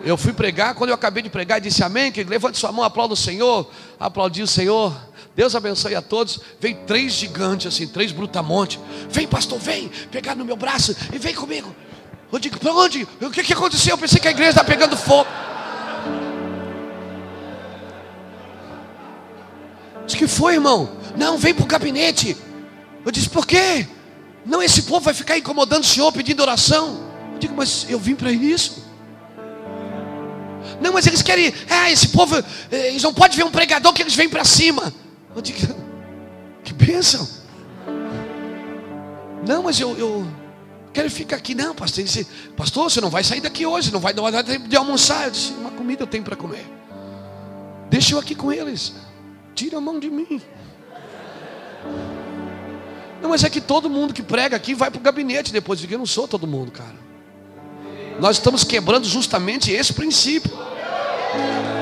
Eu fui pregar, quando eu acabei de pregar, e disse amém, que levante sua mão, aplauda o Senhor. Aplaudi o Senhor. Deus abençoe a todos. Veio 3 gigantes assim, 3 brutamontes. Vem pastor, vem, pegar no meu braço e vem comigo. Eu digo: para onde? O que aconteceu? Eu pensei que a igreja está pegando fogo. Disse: que foi, irmão? Não, vem para o gabinete. Eu disse: por quê? Não, esse povo vai ficar incomodando o Senhor, pedindo oração. Eu digo: mas eu vim para isso. Não, mas eles querem... esse povo, eles não podem ver um pregador que eles vêm para cima. Eu digo: que bênção. Não, mas eu quero ficar aqui. Não, pastor. Ele disse: pastor, você não vai sair daqui hoje, não vai dar tempo de almoçar. Eu disse: uma comida eu tenho para comer. Deixa eu aqui com eles. Tira a mão de mim. Não, mas é que todo mundo que prega aqui vai para o gabinete depois. Eu não sou todo mundo, cara. Nós estamos quebrando justamente esse princípio.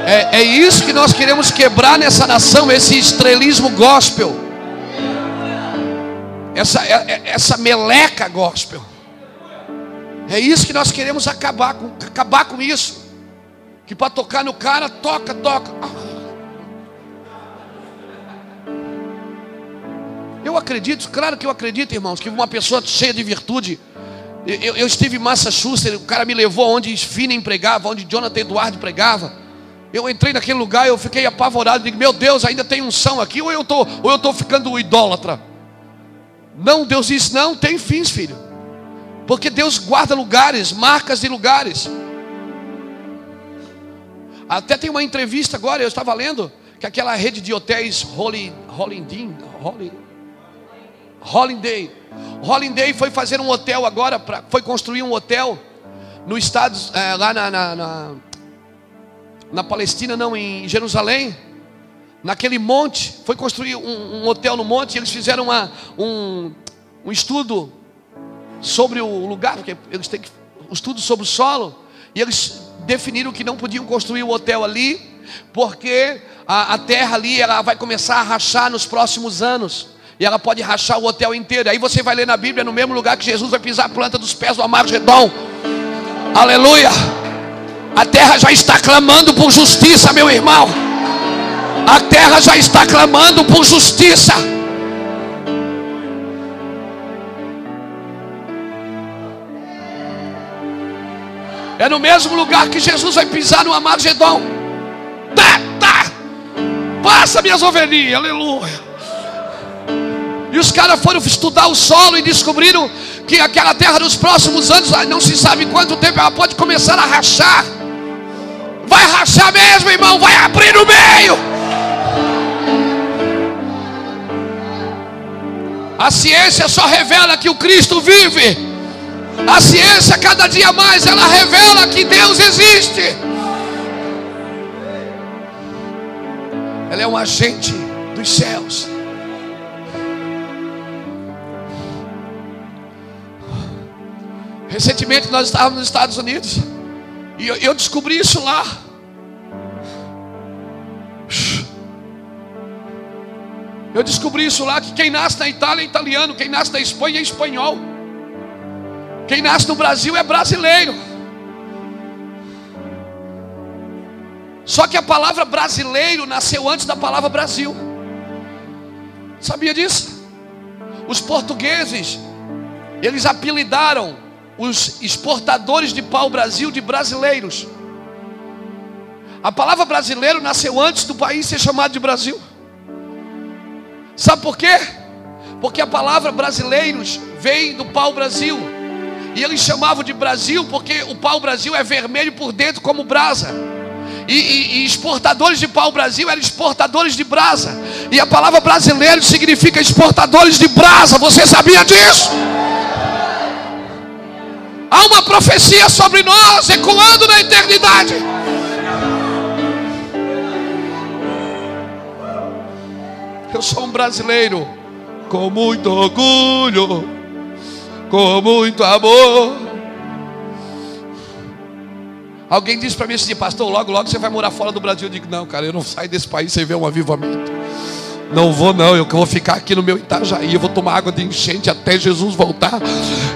É isso que nós queremos quebrar nessa nação, esse estrelismo gospel. Essa meleca gospel. É isso que nós queremos acabar com isso. Que para tocar no cara, toca. Eu acredito, claro que eu acredito, irmãos, que uma pessoa cheia de virtude. Eu estive em Massachusetts, o cara me levou onde Finney pregava, onde Jonathan Edwards pregava. Eu entrei naquele lugar, eu fiquei apavorado, digo: meu Deus, ainda tem unção aqui, ou eu estou ficando idólatra? Não, Deus disse: não, tem fins, filho. Porque Deus guarda lugares, marcas de lugares. Até tem uma entrevista agora, eu estava lendo, que aquela rede de hotéis Holiday foi fazer um hotel agora, foi construir um hotel no estado, lá na Palestina, não, em Jerusalém, naquele monte. Foi construir um hotel no monte, e eles fizeram um estudo sobre o lugar, porque eles têm um estudo sobre o solo, e eles definiram que não podiam construir o hotel ali, porque a terra ali ela vai começar a rachar nos próximos anos. E ela pode rachar o hotel inteiro. Aí você vai ler na Bíblia, no mesmo lugar que Jesus vai pisar a planta dos pés do Armagedon. Aleluia. A terra já está clamando por justiça, meu irmão. A terra já está clamando por justiça. É no mesmo lugar que Jesus vai pisar no Armagedon. Passa, minhas ovelhinhas, aleluia. E os caras foram estudar o solo e descobriram que aquela terra nos próximos anos, não se sabe quanto tempo, ela pode começar a rachar. Vai rachar mesmo, irmão, vai abrir no meio. A ciência só revela que o Cristo vive. A ciência, cada dia mais, ela revela que Deus existe. Ela é um agente dos céus. Recentemente nós estávamos nos Estados Unidos e eu descobri isso lá. Eu descobri isso lá, que quem nasce na Itália é italiano, quem nasce na Espanha é espanhol, quem nasce no Brasil é brasileiro. Só que a palavra brasileiro nasceu antes da palavra Brasil. Sabia disso? Os portugueses, eles apelidaram os exportadores de pau-brasil de brasileiros. A palavra brasileiro nasceu antes do país ser chamado de Brasil. Sabe por quê? Porque a palavra brasileiros vem do pau-brasil. E eles chamavam de Brasil porque o pau-brasil é vermelho por dentro como brasa. E exportadores de pau-brasil eram exportadores de brasa. E a palavra brasileiro significa exportadores de brasa. Você sabia disso? Há uma profecia sobre nós ecoando na eternidade. Eu sou um brasileiro com muito orgulho, com muito amor. Alguém disse para mim assim: pastor, logo você vai morar fora do Brasil. Eu digo: não, cara, eu não saio desse país sem ver um avivamento. Não vou não, eu vou ficar aqui no meu Itajaí. Eu vou tomar água de enchente até Jesus voltar.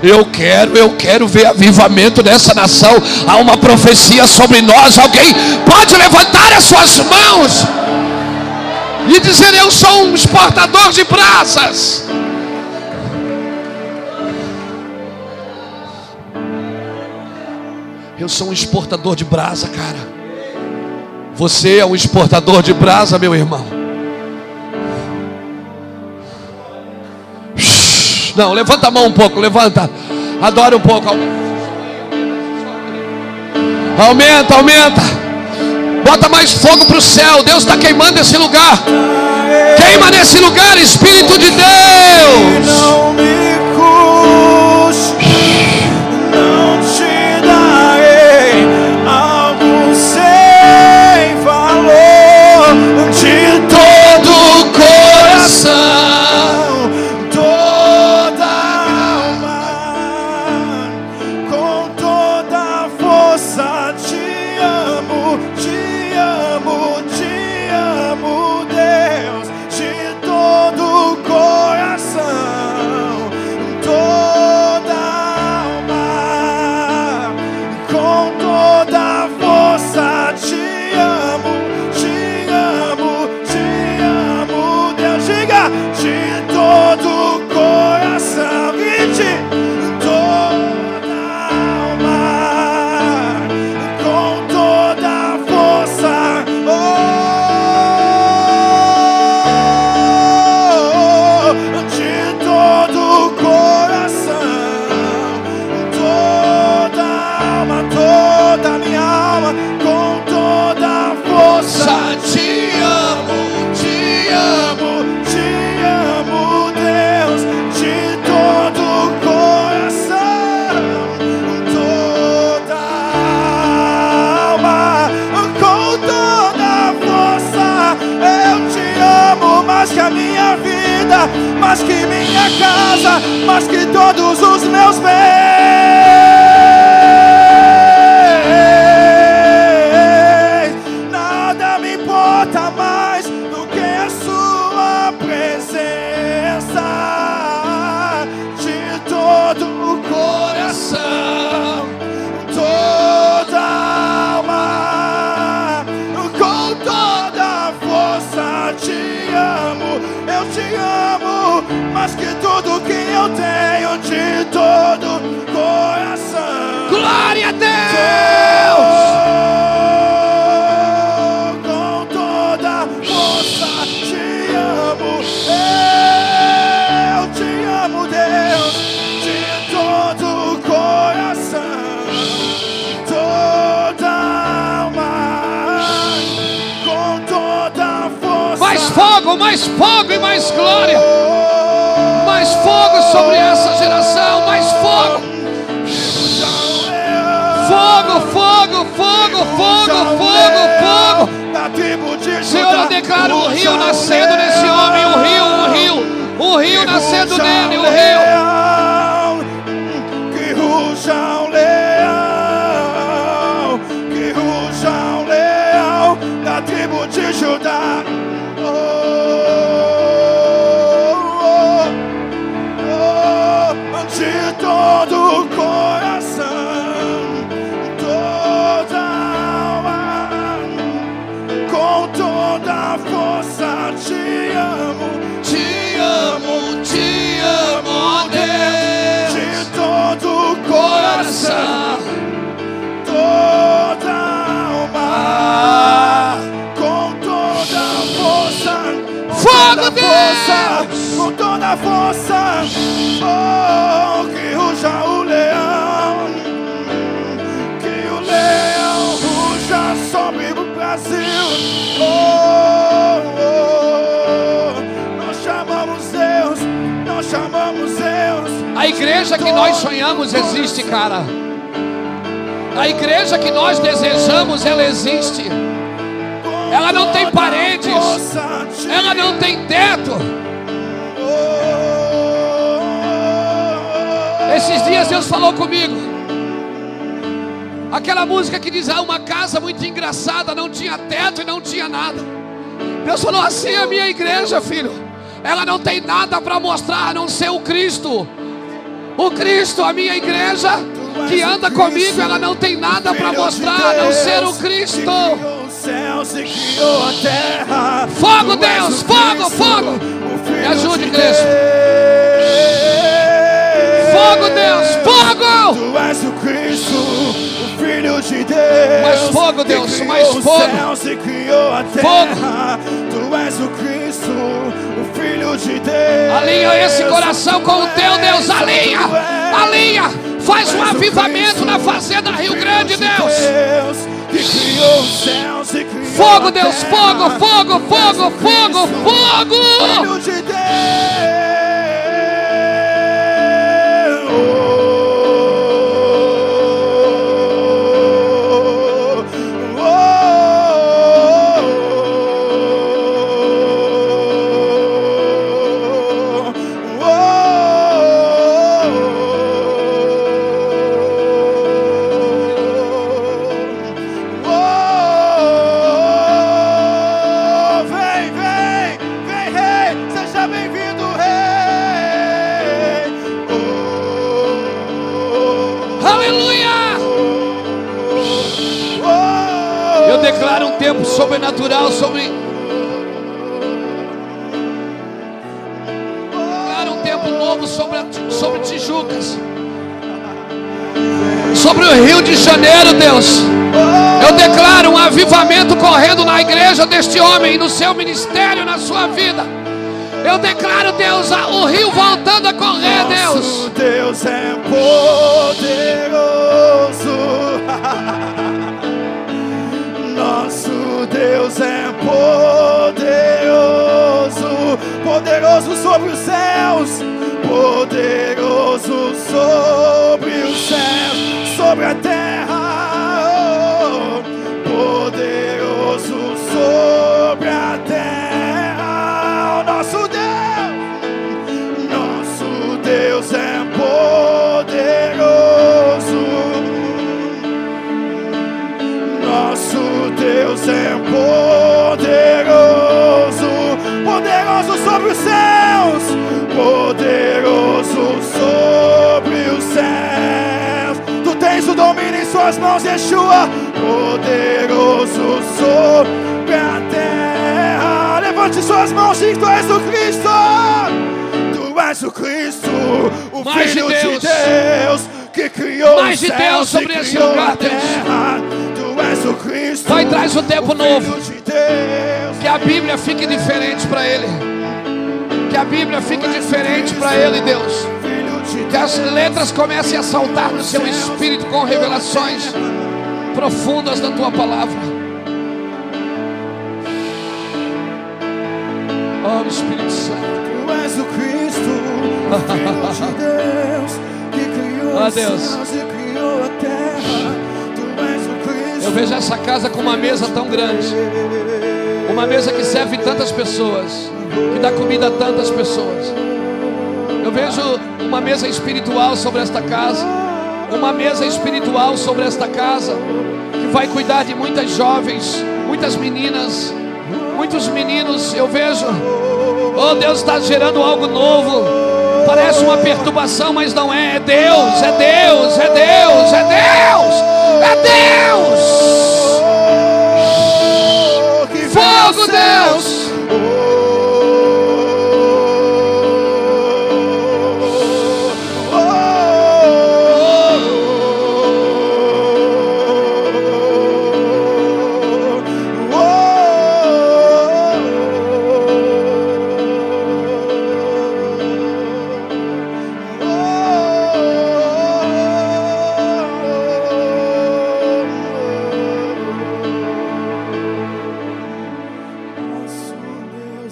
Eu quero ver avivamento nessa nação. Há uma profecia sobre nós. Alguém pode levantar as suas mãos e dizer: eu sou um exportador de brasas. Eu sou um exportador de brasa, cara. Você é um exportador de brasa, meu irmão. Não, levanta a mão um pouco, levanta. Adora um pouco. Aumenta. Bota mais fogo para o céu. Deus está queimando esse lugar. Queima nesse lugar, Espírito de Deus. Não me custe, não te darei algo sem valor de todo o coração, toda alma, com toda a força. Te amo, te amo, te amo, Deus, de todo o coração, toda alma, com toda a força. Te amo, te amo, te amo, Deus, diga, de todo o coração e de toda alma, com toda a força. De todo o coração, toda alma, toda minha alma, com toda a força. Te amo, Deus, de todo o coração, toda alma, com toda a força. Eu te amo mais que a minha vida, mais que minha casa, mais que todos os meus bens. Nada me importa mais do que a sua presença. De todo o coração, Glória a Deus! Com toda força te amo. Eu te amo, Deus, de todo o coração, toda alma, com toda a força. Mais fogo e mais glória. Mais fogo sobre essa geração, mais fogo. Fogo, fogo, fogo, fogo, fogo, fogo. Senhor, eu declaro um rio nascendo nesse homem, um rio nascendo nele, um rio. Que ruja um leão, que ruja um leão da tribo de Judá. De todo o coração, toda alma, com toda a força te amo, te amo, te amo, Deus. De todo o coração, toda alma, com toda a força. Fogo, Deus! Com toda a força, oh, que ruja o leão, que o leão ruja sobre o Brasil. Oh, oh, nós chamamos Deus, nós chamamos Deus. A igreja que nós sonhamos existe, cara. A igreja que nós desejamos, ela existe. Ela não tem paredes, ela não tem teto. Esses dias Deus falou comigo. Aquela música que diz: uma casa muito engraçada, não tinha teto e não tinha nada. Deus falou assim: a minha igreja, filho, ela não tem nada para mostrar a não ser o Cristo. O Cristo, a minha igreja que anda comigo, ela não tem nada para mostrar a não ser o Cristo. Fogo, Deus, fogo, fogo. Me ajude, igreja. Fogo, Deus, fogo. Tu és o Cristo, o Filho de Deus. Mais fogo, Deus, mais fogo. Fogo. Tu és o Cristo, o Filho de Deus. Alinha esse coração com o teu, Deus. Alinha, alinha. Faz um avivamento na fazenda Rio Grande, Deus. Fogo, Deus, fogo, fogo, fogo, fogo, fogo. Filho de Deus. Declara um tempo sobrenatural sobre. Declara um tempo novo sobre Tijucas, sobre o Rio de Janeiro, Deus. Eu declaro um avivamento correndo na igreja deste homem, no seu ministério, na sua vida. Eu declaro, Deus, o rio voltando a correr, Deus. Nosso Deus é poderoso. Nosso Deus é poderoso, poderoso sobre os céus, poderoso sobre os céus, sobre a terra, oh, poderoso sobre a terra. Nosso Deus é poderoso. Nosso Deus é poderoso, poderoso sobre os céus, poderoso sobre os céus. Tu tens o domínio em suas mãos, Yeshua, poderoso sobre a terra. Levante suas mãos e tu és o Cristo. Tu és o Cristo, o Filho de Deus. que criou mais os de Deus céus sobre e esse criou lugar, a Deus. terra. Tu és o Cristo, Pai, traz um tempo o novo. Filho de Deus. Que a Bíblia fique diferente para ele. Que a Bíblia fique diferente para ele, Deus. Que as letras comecem a saltar no seu espírito com revelações profundas da tua palavra. Oh, Espírito Santo. Tu és o Cristo, o Filho de Deus, que criou os Deus. céus e criou a terra. Tu és o Cristo. Eu vejo essa casa com uma mesa tão grande. Uma mesa que serve tantas pessoas, que dá comida a tantas pessoas. Eu vejo uma mesa espiritual sobre esta casa. Uma mesa espiritual sobre esta casa, que vai cuidar de muitas jovens, muitas meninas, muitos meninos. Eu vejo, oh, Deus está gerando algo novo. Parece uma perturbação, mas não é. É Deus, é Deus, é Deus, é Deus, é Deus. Fogo, Deus.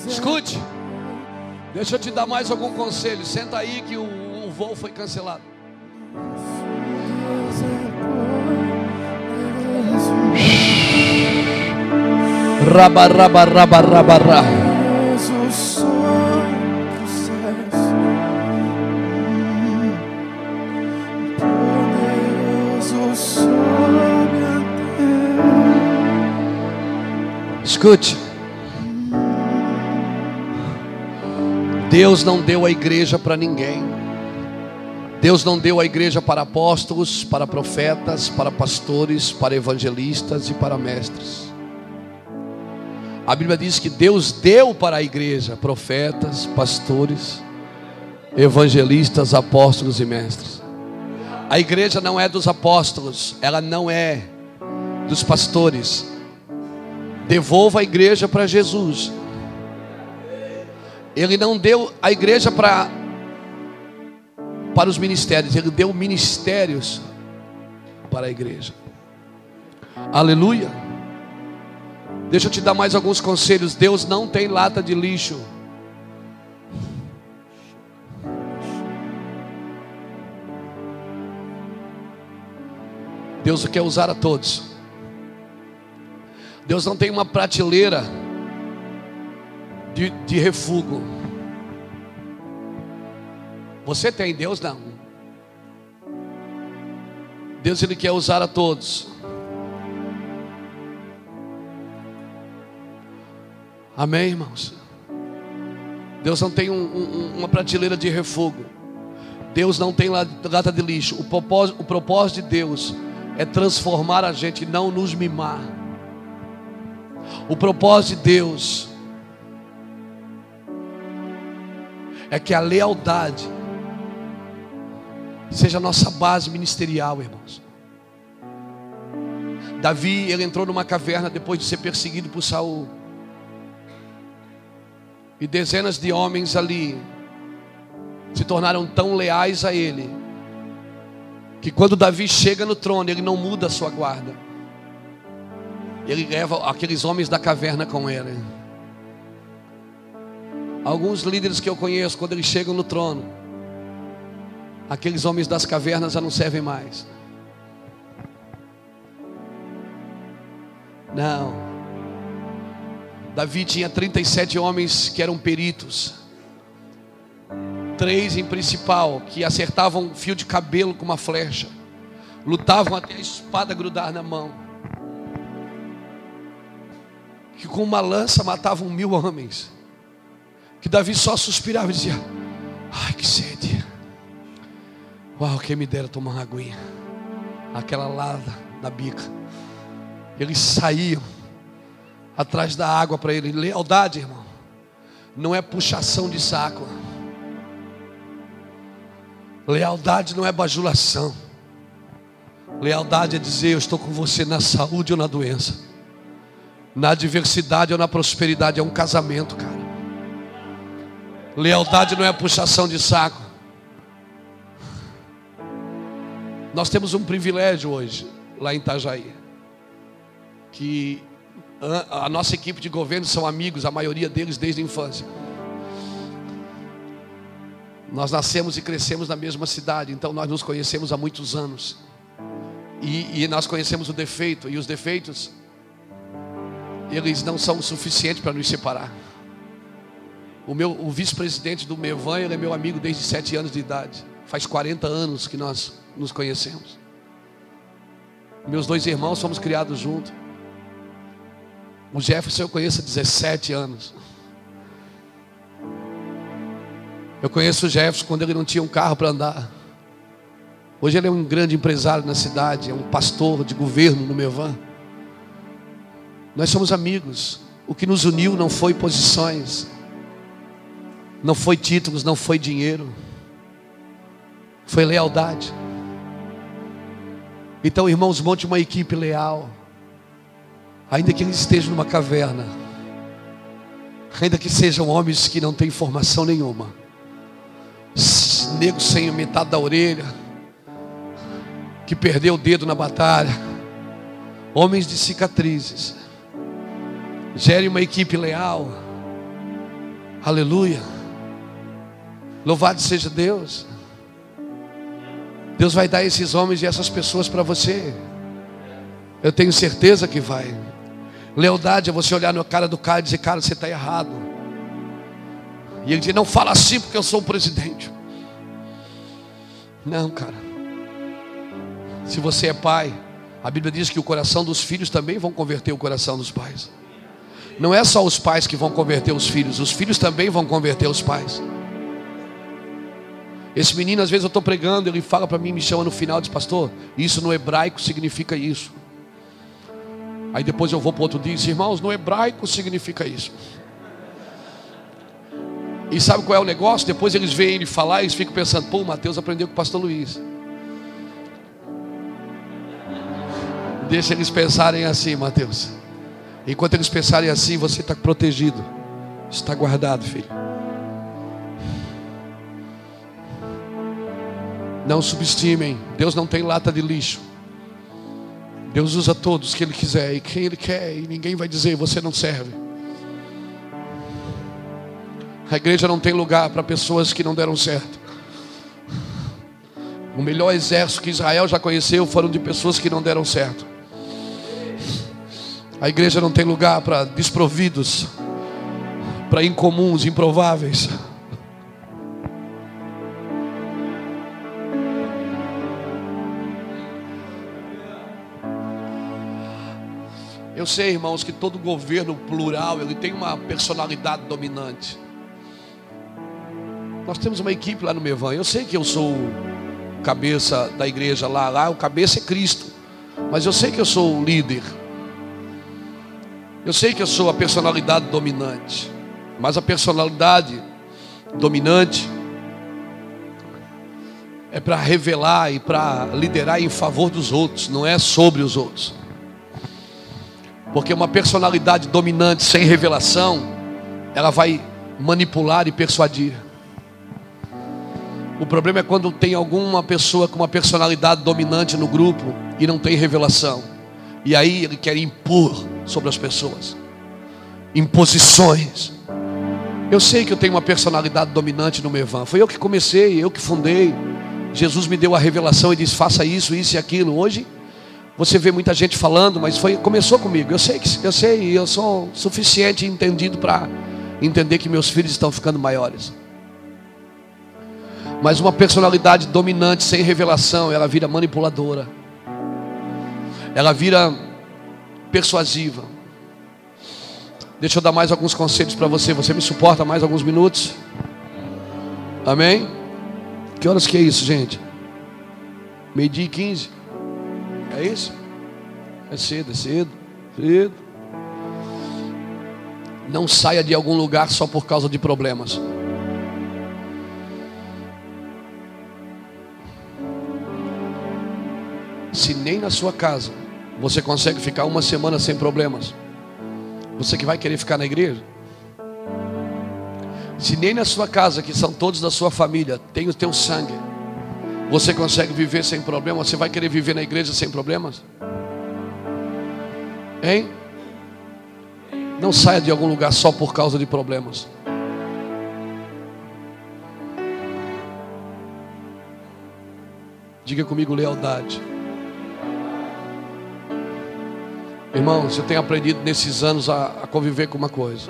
Escute, deixa eu te dar mais algum conselho. Senta aí que o voo foi cancelado. Raba, raba, raba, raba, raba. Escute. Deus não deu a igreja para ninguém. Deus não deu a igreja para apóstolos, para profetas, para pastores, para evangelistas e para mestres. A Bíblia diz que Deus deu para a igreja profetas, pastores, evangelistas, apóstolos e mestres. A igreja não é dos apóstolos, ela não é dos pastores. Devolva a igreja para Jesus. Ele não deu a igreja para os ministérios, ele deu ministérios para a igreja. Aleluia. Deixa eu te dar mais alguns conselhos. Deus não tem lata de lixo. Deus quer usar a todos. Deus não tem uma prateleira de refúgio. Você tem, Deus não. Deus, Ele quer usar a todos. Amém, irmãos? Deus não tem uma prateleira de refúgio. Deus não tem lata de lixo. O propósito de Deus é transformar a gente, não nos mimar. O propósito de Deus é que a lealdade seja a nossa base ministerial, irmãos. Davi, ele entrou numa caverna depois de ser perseguido por Saul. E dezenas de homens ali se tornaram tão leais a ele, que quando Davi chega no trono, ele não muda a sua guarda. Ele leva aqueles homens da caverna com ele. Alguns líderes que eu conheço, quando eles chegam no trono, aqueles homens das cavernas já não servem mais. Não. Davi tinha 37 homens que eram peritos. 3 em principal, que acertavam um fio de cabelo com uma flecha. Lutavam até a espada grudar na mão. Que com uma lança matavam 1000 homens. Que Davi só suspirava e dizia: ai, que sede. Uau, quem me dera tomar uma aguinha. Aquela lá da bica. Eles saíam atrás da água para ele. Lealdade, irmão, não é puxação de saco. Lealdade não é bajulação. Lealdade é dizer: eu estou com você na saúde ou na doença, na adversidade ou na prosperidade. É um casamento, cara. Lealdade não é puxação de saco. Nós temos um privilégio hoje, lá em Itajaí, que a nossa equipe de governo são amigos, a maioria deles desde a infância. Nós nascemos e crescemos na mesma cidade, então nós nos conhecemos há muitos anos. E nós conhecemos o defeito, e os defeitos, eles não são o suficiente para nos separar. O vice-presidente do Mevan, ele é meu amigo desde 7 anos de idade. Faz 40 anos que nós nos conhecemos. Meus 2 irmãos fomos criados juntos. O Jefferson eu conheço há 17 anos. Eu conheço o Jefferson quando ele não tinha um carro para andar. Hoje ele é um grande empresário na cidade, é um pastor de governo no Mevan. Nós somos amigos. O que nos uniu não foi posições, não foi títulos, não foi dinheiro, foi lealdade. Então, irmãos, monte uma equipe leal, ainda que eles estejam numa caverna, ainda que sejam homens que não têm formação nenhuma, nego sem metade da orelha, que perdeu o dedo na batalha, homens de cicatrizes. Gere uma equipe leal. Aleluia. Louvado seja Deus. Deus vai dar esses homens e essas pessoas para você. Eu tenho certeza que vai. Lealdade é você olhar na cara do cara e dizer: cara, você está errado. E ele diz: não fala assim porque eu sou o presidente. Não, cara. Se você é pai, a Bíblia diz que o coração dos filhos também vão converter o coração dos pais. Não é só os pais que vão converter os filhos também vão converter os pais. Esse menino, às vezes eu estou pregando, ele fala para mim, me chama no final, diz: pastor, isso no hebraico significa isso. Aí depois eu vou para outro dia e diz: irmãos, no hebraico significa isso. E sabe qual é o negócio? Depois eles veem ele falar e eles ficam pensando: pô, o Mateus aprendeu com o pastor Luiz. Deixa eles pensarem assim, Mateus. Enquanto eles pensarem assim, você está protegido, está guardado, filho. Não subestimem. Deus não tem lata de lixo. Deus usa todos que Ele quiser e quem Ele quer, e ninguém vai dizer: você não serve. A igreja não tem lugar para pessoas que não deram certo. O melhor exército que Israel já conheceu foram de pessoas que não deram certo. A igreja não tem lugar para desprovidos, para incomuns, improváveis. Eu sei, irmãos, que todo governo plural, ele tem uma personalidade dominante. Nós temos uma equipe lá no Mevan. Eu sei que eu sou o cabeça da igreja lá o cabeça é Cristo. Mas eu sei que eu sou o líder. Eu sei que eu sou a personalidade dominante. Mas a personalidade dominante é para revelar e para liderar em favor dos outros, não é sobre os outros. Porque uma personalidade dominante sem revelação, ela vai manipular e persuadir. O problema é quando tem alguma pessoa com uma personalidade dominante no grupo e não tem revelação. E aí ele quer impor sobre as pessoas. Imposições. Eu sei que eu tenho uma personalidade dominante no Mevan. Foi eu que comecei, eu que fundei. Jesus me deu a revelação e disse: faça isso, isso e aquilo. Hoje você vê muita gente falando, mas começou comigo. Eu sei, eu sou suficiente e entendido para entender que meus filhos estão ficando maiores. Mas uma personalidade dominante sem revelação, ela vira manipuladora. Ela vira persuasiva. Deixa eu dar mais alguns conselhos para você. Você me suporta mais alguns minutos? Amém? Que horas que é isso, gente? 12:15. É isso? É cedo, cedo. Não saia de algum lugar só por causa de problemas. Se nem na sua casa você consegue ficar uma semana sem problemas, você que vai querer ficar na igreja? Se nem na sua casa, que são todos da sua família, tem o teu sangue, você consegue viver sem problemas, você vai querer viver na igreja sem problemas? Hein? Não saia de algum lugar só por causa de problemas. Diga comigo, lealdade. Irmãos, eu tenho aprendido nesses anos a conviver com uma coisa.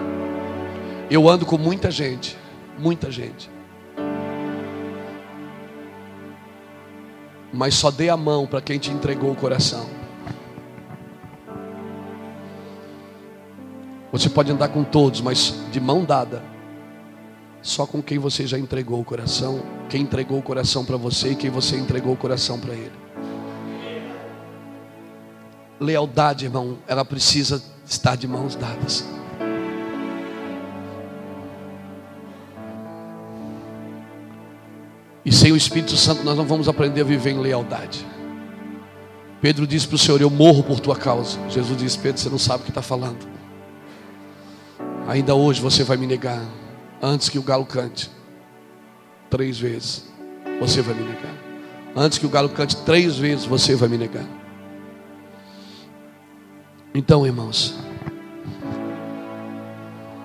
Eu ando com muita gente, mas só dê a mão para quem te entregou o coração. Você pode andar com todos, mas de mão dada, só com quem você já entregou o coração, quem entregou o coração para você e quem você entregou o coração para ele. Lealdade, irmão, ela precisa estar de mãos dadas. E sem o Espírito Santo nós não vamos aprender a viver em lealdade. Pedro disse para o Senhor: eu morro por tua causa. Jesus disse: Pedro, você não sabe o que está falando. Ainda hoje você vai me negar. Antes que o galo cante 3 vezes, você vai me negar. Antes que o galo cante 3 vezes, você vai me negar. Então, irmãos,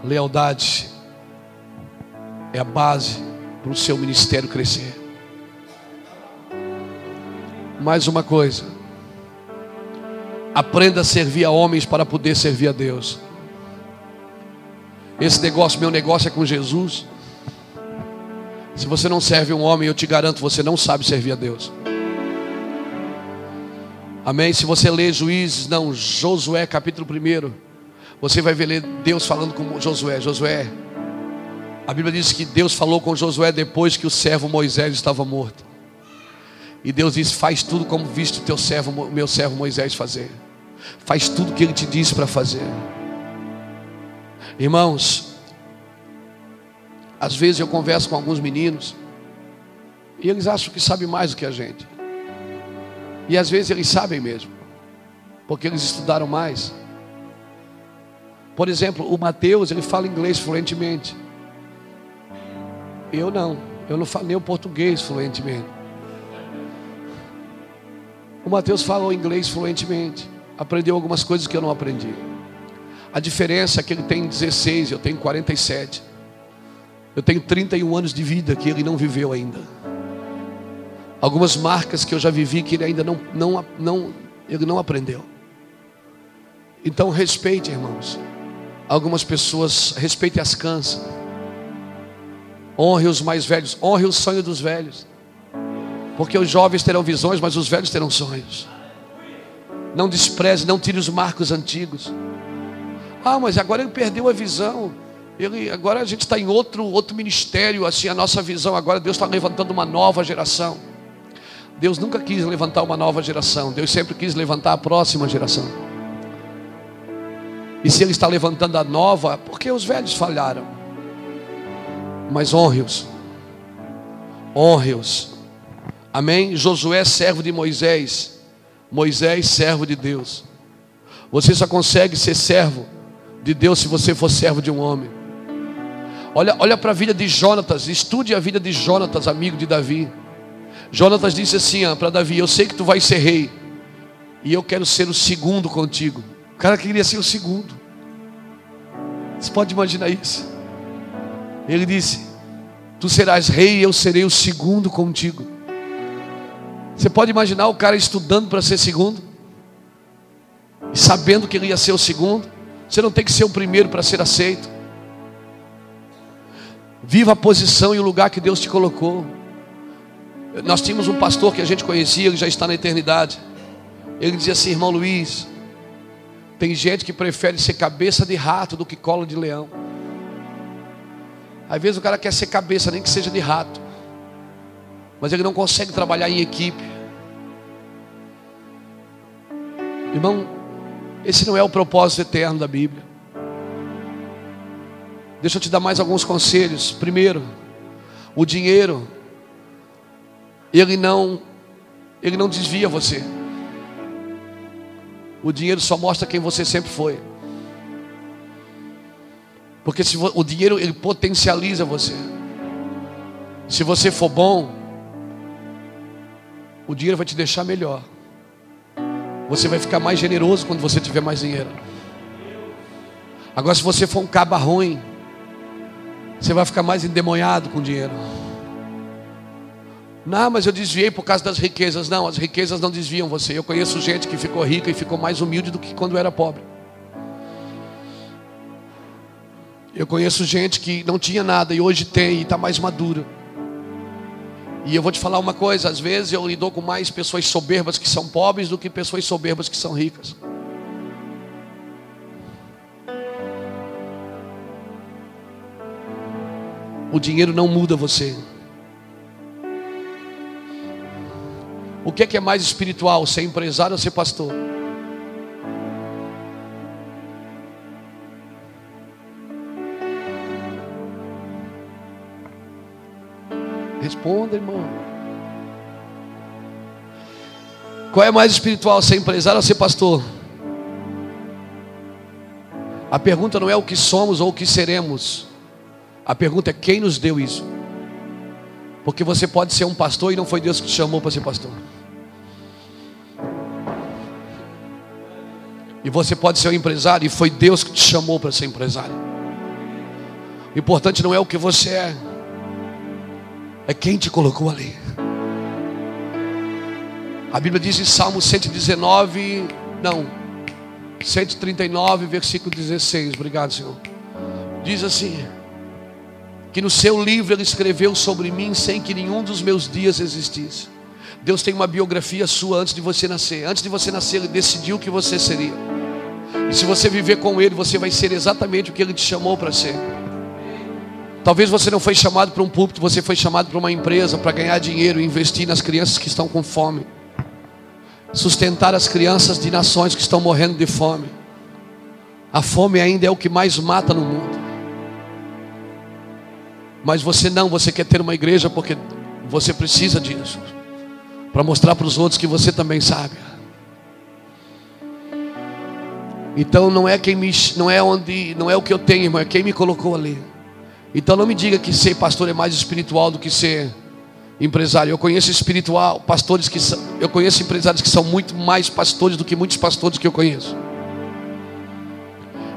lealdade é a base para o seu ministério crescer. Mais uma coisa: aprenda a servir a homens para poder servir a Deus. Esse negócio, meu negócio é com Jesus. Se você não serve um homem, eu te garanto, você não sabe servir a Deus. Amém? Se você ler Juízes, não, Josué capítulo 1, você vai ver Deus falando com Josué. Josué, a Bíblia diz que Deus falou com Josué depois que o servo Moisés estava morto. E Deus disse: faz tudo como viste o meu servo Moisés fazer. Faz tudo o que ele te disse para fazer. Irmãos, às vezes eu converso com alguns meninos e eles acham que sabem mais do que a gente. E às vezes eles sabem mesmo, porque eles estudaram mais. Por exemplo, o Mateus, ele fala inglês fluentemente. Eu não falo nem o português fluentemente. O Mateus fala o inglês fluentemente. Aprendeu algumas coisas que eu não aprendi. A diferença é que ele tem 16, eu tenho 47. Eu tenho 31 anos de vida que ele não viveu ainda. Algumas marcas que eu já vivi que ele ainda ele não aprendeu. Então respeite, irmãos. Algumas pessoas, respeite as cansas. Honre os mais velhos, honre o sonho dos velhos. Porque os jovens terão visões, mas os velhos terão sonhos. Não despreze, não tire os marcos antigos. Ah, mas agora ele perdeu a visão. Agora a gente está em outro ministério, assim, a nossa visão. Agora Deus está levantando uma nova geração. Deus nunca quis levantar uma nova geração. Deus sempre quis levantar a próxima geração. E se Ele está levantando a nova, porque os velhos falharam. Mas honre-os. Honre-os. Amém? Josué, servo de Moisés. Moisés, servo de Deus. Você só consegue ser servo de Deus se você for servo de um homem. Olha para a vida de Jonatas. Estude a vida de Jonatas, amigo de Davi. Jonatas disse assim para Davi: eu sei que tu vais ser rei, e eu quero ser o segundo contigo. O cara queria ser o segundo. Você pode imaginar isso? Ele disse: tu serás rei e eu serei o segundo contigo. Você pode imaginar o cara estudando para ser segundo, e sabendo que ele ia ser o segundo? Você não tem que ser o primeiro para ser aceito. Viva a posição e o lugar que Deus te colocou. Nós tínhamos um pastor que a gente conhecia, ele já está na eternidade. Ele dizia assim: irmão Luiz, tem gente que prefere ser cabeça de rato do que colo de leão. Às vezes o cara quer ser cabeça, nem que seja de rato, mas ele não consegue trabalhar em equipe. Irmão, esse não é o propósito eterno da Bíblia. Deixa eu te dar mais alguns conselhos. Primeiro, o dinheiro, ele não desvia você. O dinheiro só mostra quem você sempre foi. Porque o dinheiro, ele potencializa você. Se você for bom, o dinheiro vai te deixar melhor. Você vai ficar mais generoso quando você tiver mais dinheiro. Agora, se você for um caba ruim, você vai ficar mais endemoniado com o dinheiro. Não, mas eu desviei por causa das riquezas. Não, as riquezas não desviam você. Eu conheço gente que ficou rica e ficou mais humilde do que quando era pobre. Eu conheço gente que não tinha nada e hoje tem e está mais madura. E eu vou te falar uma coisa, às vezes eu lido com mais pessoas soberbas que são pobres do que pessoas soberbas que são ricas. O dinheiro não muda você. O que é mais espiritual, ser empresário ou ser pastor? Responda, irmão. Qual é mais espiritual, ser empresário ou ser pastor? A pergunta não é o que somos ou o que seremos. A pergunta é quem nos deu isso. Porque você pode ser um pastor e não foi Deus que te chamou para ser pastor. E você pode ser um empresário e foi Deus que te chamou para ser empresário. O importante não é o que você é quem te colocou ali. A Bíblia diz em Salmo 139, versículo 16. Obrigado, Senhor. Diz assim: que no seu livro Ele escreveu sobre mim sem que nenhum dos meus dias existisse. Deus tem uma biografia sua antes de você nascer. Antes de você nascer, Ele decidiu o que você seria. E se você viver com Ele, você vai ser exatamente o que Ele te chamou para ser. Talvez você não foi chamado para um púlpito, você foi chamado para uma empresa, para ganhar dinheiro e investir nas crianças que estão com fome. Sustentar as crianças de nações que estão morrendo de fome. A fome ainda é o que mais mata no mundo. Mas você quer ter uma igreja porque você precisa disso. Para mostrar para os outros que você também sabe. Então não é o que eu tenho, irmão, é quem me colocou ali. Então não me diga que ser pastor é mais espiritual do que ser empresário. Eu conheço eu conheço empresários que são muito mais pastores do que muitos pastores que eu conheço.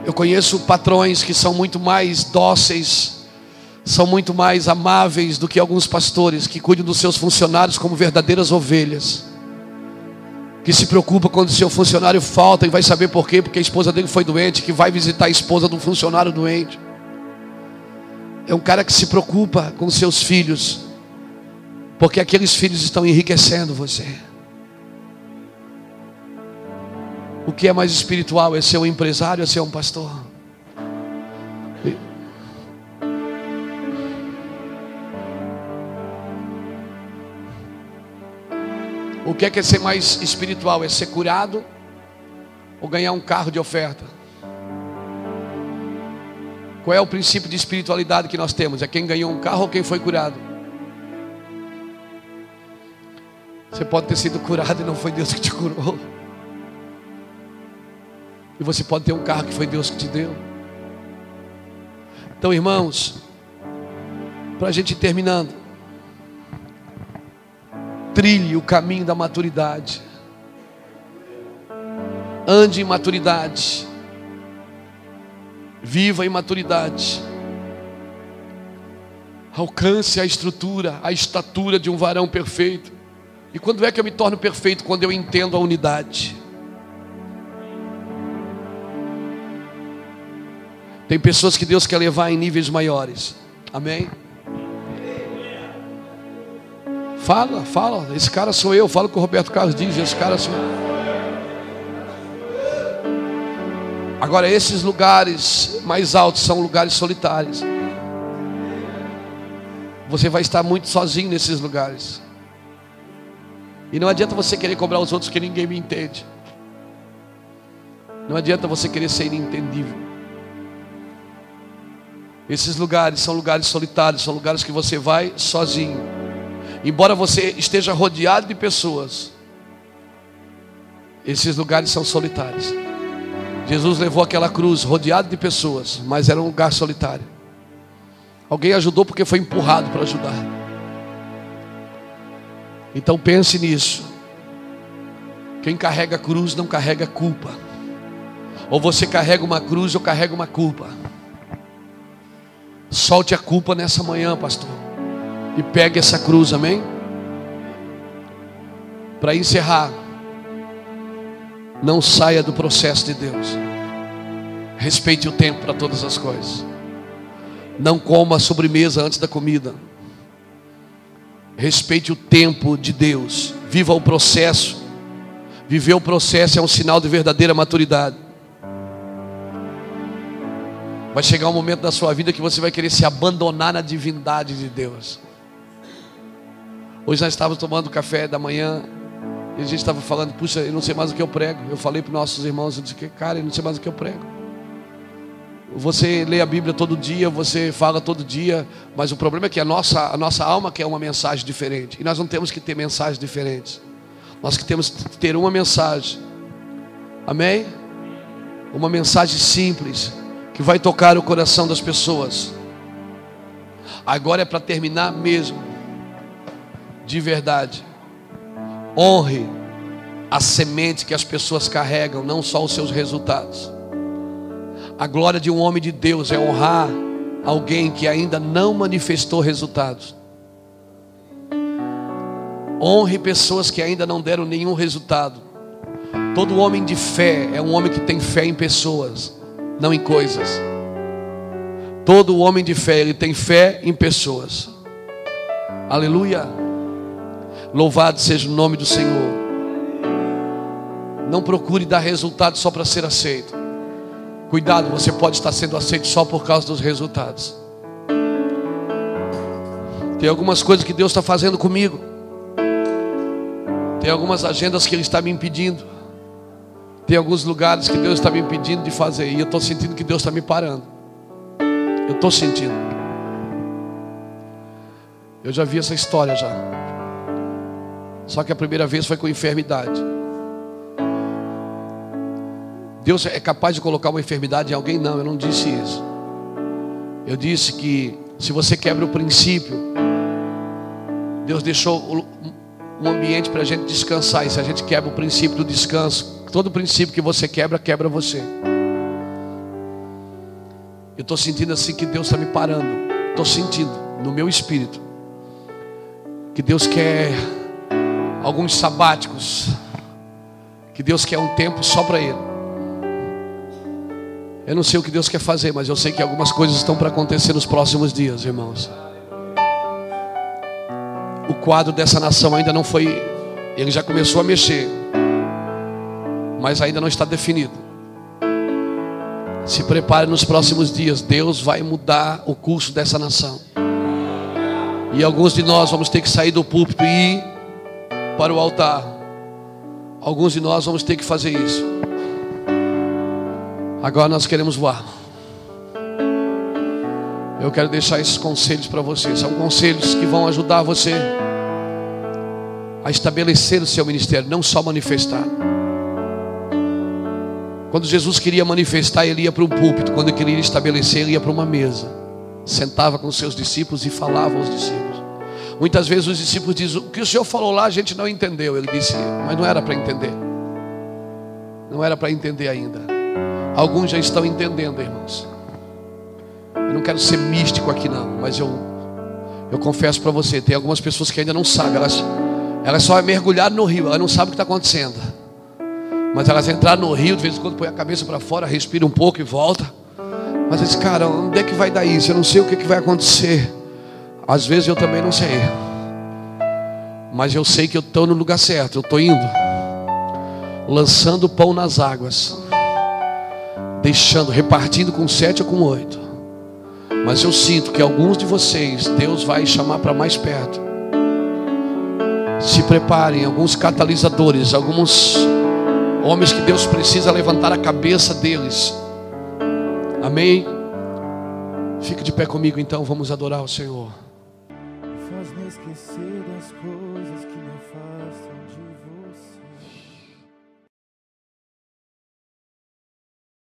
Eu conheço patrões que são muito mais dóceis, são muito mais amáveis do que alguns pastores que cuidam dos seus funcionários como verdadeiras ovelhas. Que se preocupa quando o seu funcionário falta e vai saber por quê, porque a esposa dele foi doente, que vai visitar a esposa do funcionário doente. É um cara que se preocupa com seus filhos, porque aqueles filhos estão enriquecendo você. O que é mais espiritual? É ser um empresário ou é ser um pastor? O que é ser mais espiritual? É ser curado ou ganhar um carro de oferta? Qual é o princípio de espiritualidade que nós temos? É quem ganhou um carro ou quem foi curado? Você pode ter sido curado e não foi Deus que te curou. E você pode ter um carro que foi Deus que te deu. Então, irmãos, para a gente ir terminando, trilhe o caminho da maturidade. Ande em maturidade. Viva em maturidade. Alcance a estrutura, a estatura de um varão perfeito. E quando é que eu me torno perfeito? Quando eu entendo a unidade. Tem pessoas que Deus quer levar em níveis maiores. Amém? Fala. Esse cara sou eu. Fala o que o Roberto Carlos diz. Esse cara sou eu. Agora, esses lugares mais altos são lugares solitários. Você vai estar muito sozinho nesses lugares. E não adianta você querer cobrar os outros que ninguém me entende. Não adianta você querer ser inentendível. Esses lugares são lugares solitários, são lugares que você vai sozinho. Embora você esteja rodeado de pessoas, Esses lugares são solitários. Jesus levou aquela cruz rodeado de pessoas, mas era um lugar solitário. Alguém ajudou porque foi empurrado para ajudar. Então pense nisso. Quem carrega a cruz não carrega culpa. Ou você carrega uma cruz ou carrega uma culpa. Solte a culpa nessa manhã, pastor, e pegue essa cruz, amém? Para encerrar, não saia do processo de Deus. Respeite o tempo para todas as coisas. Não coma a sobremesa antes da comida. Respeite o tempo de Deus. Viva o processo. Viver o processo é um sinal de verdadeira maturidade. Vai chegar um momento da sua vida que você vai querer se abandonar na divindade de Deus. Hoje nós estávamos tomando café da manhã e a gente estava falando, puxa, eu não sei mais o que eu prego. Eu falei para os nossos irmãos, eu disse, cara, eu não sei mais o que eu prego. Você lê a Bíblia todo dia, você fala todo dia, mas o problema é que a nossa alma quer uma mensagem diferente. E nós não temos que ter mensagens diferentes. Nós que temos que ter uma mensagem. Amém? Uma mensagem simples, que vai tocar o coração das pessoas. Agora é para terminar mesmo. De verdade. Honre a semente que as pessoas carregam, não só os seus resultados. A glória de um homem de Deus é honrar alguém que ainda não manifestou resultados. Honre pessoas que ainda não deram nenhum resultado. Todo homem de fé é um homem que tem fé em pessoas, não em coisas. Todo homem de fé, ele tem fé em pessoas. Aleluia. Louvado seja o nome do Senhor. Não procure dar resultado só para ser aceito. Cuidado, você pode estar sendo aceito só por causa dos resultados. Tem algumas coisas que Deus está fazendo comigo. Tem algumas agendas que Ele está me impedindo. Tem alguns lugares que Deus está me impedindo de fazer. E eu estou sentindo que Deus está me parando. Eu estou sentindo. Eu já vi essa história já. Só que a primeira vez foi com enfermidade. Deus é capaz de colocar uma enfermidade em alguém? Não, eu não disse isso. Eu disse que se você quebra o princípio, Deus deixou um ambiente para a gente descansar. E se a gente quebra o princípio do descanso, todo princípio que você quebra, quebra você. Eu estou sentindo assim que Deus está me parando. Estou sentindo no meu espírito que Deus quer alguns sabáticos, que Deus quer um tempo só para Ele. Eu não sei o que Deus quer fazer, mas eu sei que algumas coisas estão para acontecer nos próximos dias, irmãos. O quadro dessa nação ainda não foi, ele já começou a mexer, mas ainda não está definido. Se prepare nos próximos dias, Deus vai mudar o curso dessa nação. E alguns de nós vamos ter que sair do púlpito e ir para o altar. Alguns de nós vamos ter que fazer isso. Agora nós queremos voar. Eu quero deixar esses conselhos para você. São conselhos que vão ajudar você a estabelecer o seu ministério, não só manifestar. Quando Jesus queria manifestar, Ele ia para um púlpito. Quando Ele queria estabelecer, Ele ia para uma mesa. Sentava com os seus discípulos e falava aos discípulos. Muitas vezes os discípulos dizem, o que o Senhor falou lá a gente não entendeu. Ele disse, mas não era para entender. Não era para entender ainda. Alguns já estão entendendo, irmãos. Eu não quero ser místico aqui não, mas eu confesso para você, tem algumas pessoas que ainda não sabem. Elas só mergulharam no rio, elas não sabem o que está acontecendo. Mas elas entraram no rio, de vez em quando põe a cabeça para fora, respira um pouco e volta. Mas eles, cara, onde é que vai dar isso? Eu não sei o que vai acontecer. Às vezes eu também não sei. Mas eu sei que eu estou no lugar certo. Eu estou indo, lançando o pão nas águas, deixando, repartindo com 7 ou com 8. Mas eu sinto que alguns de vocês Deus vai chamar para mais perto. Se preparem, alguns catalisadores, alguns homens que Deus precisa levantar a cabeça deles. Amém? Fique de pé comigo então, vamos adorar o Senhor.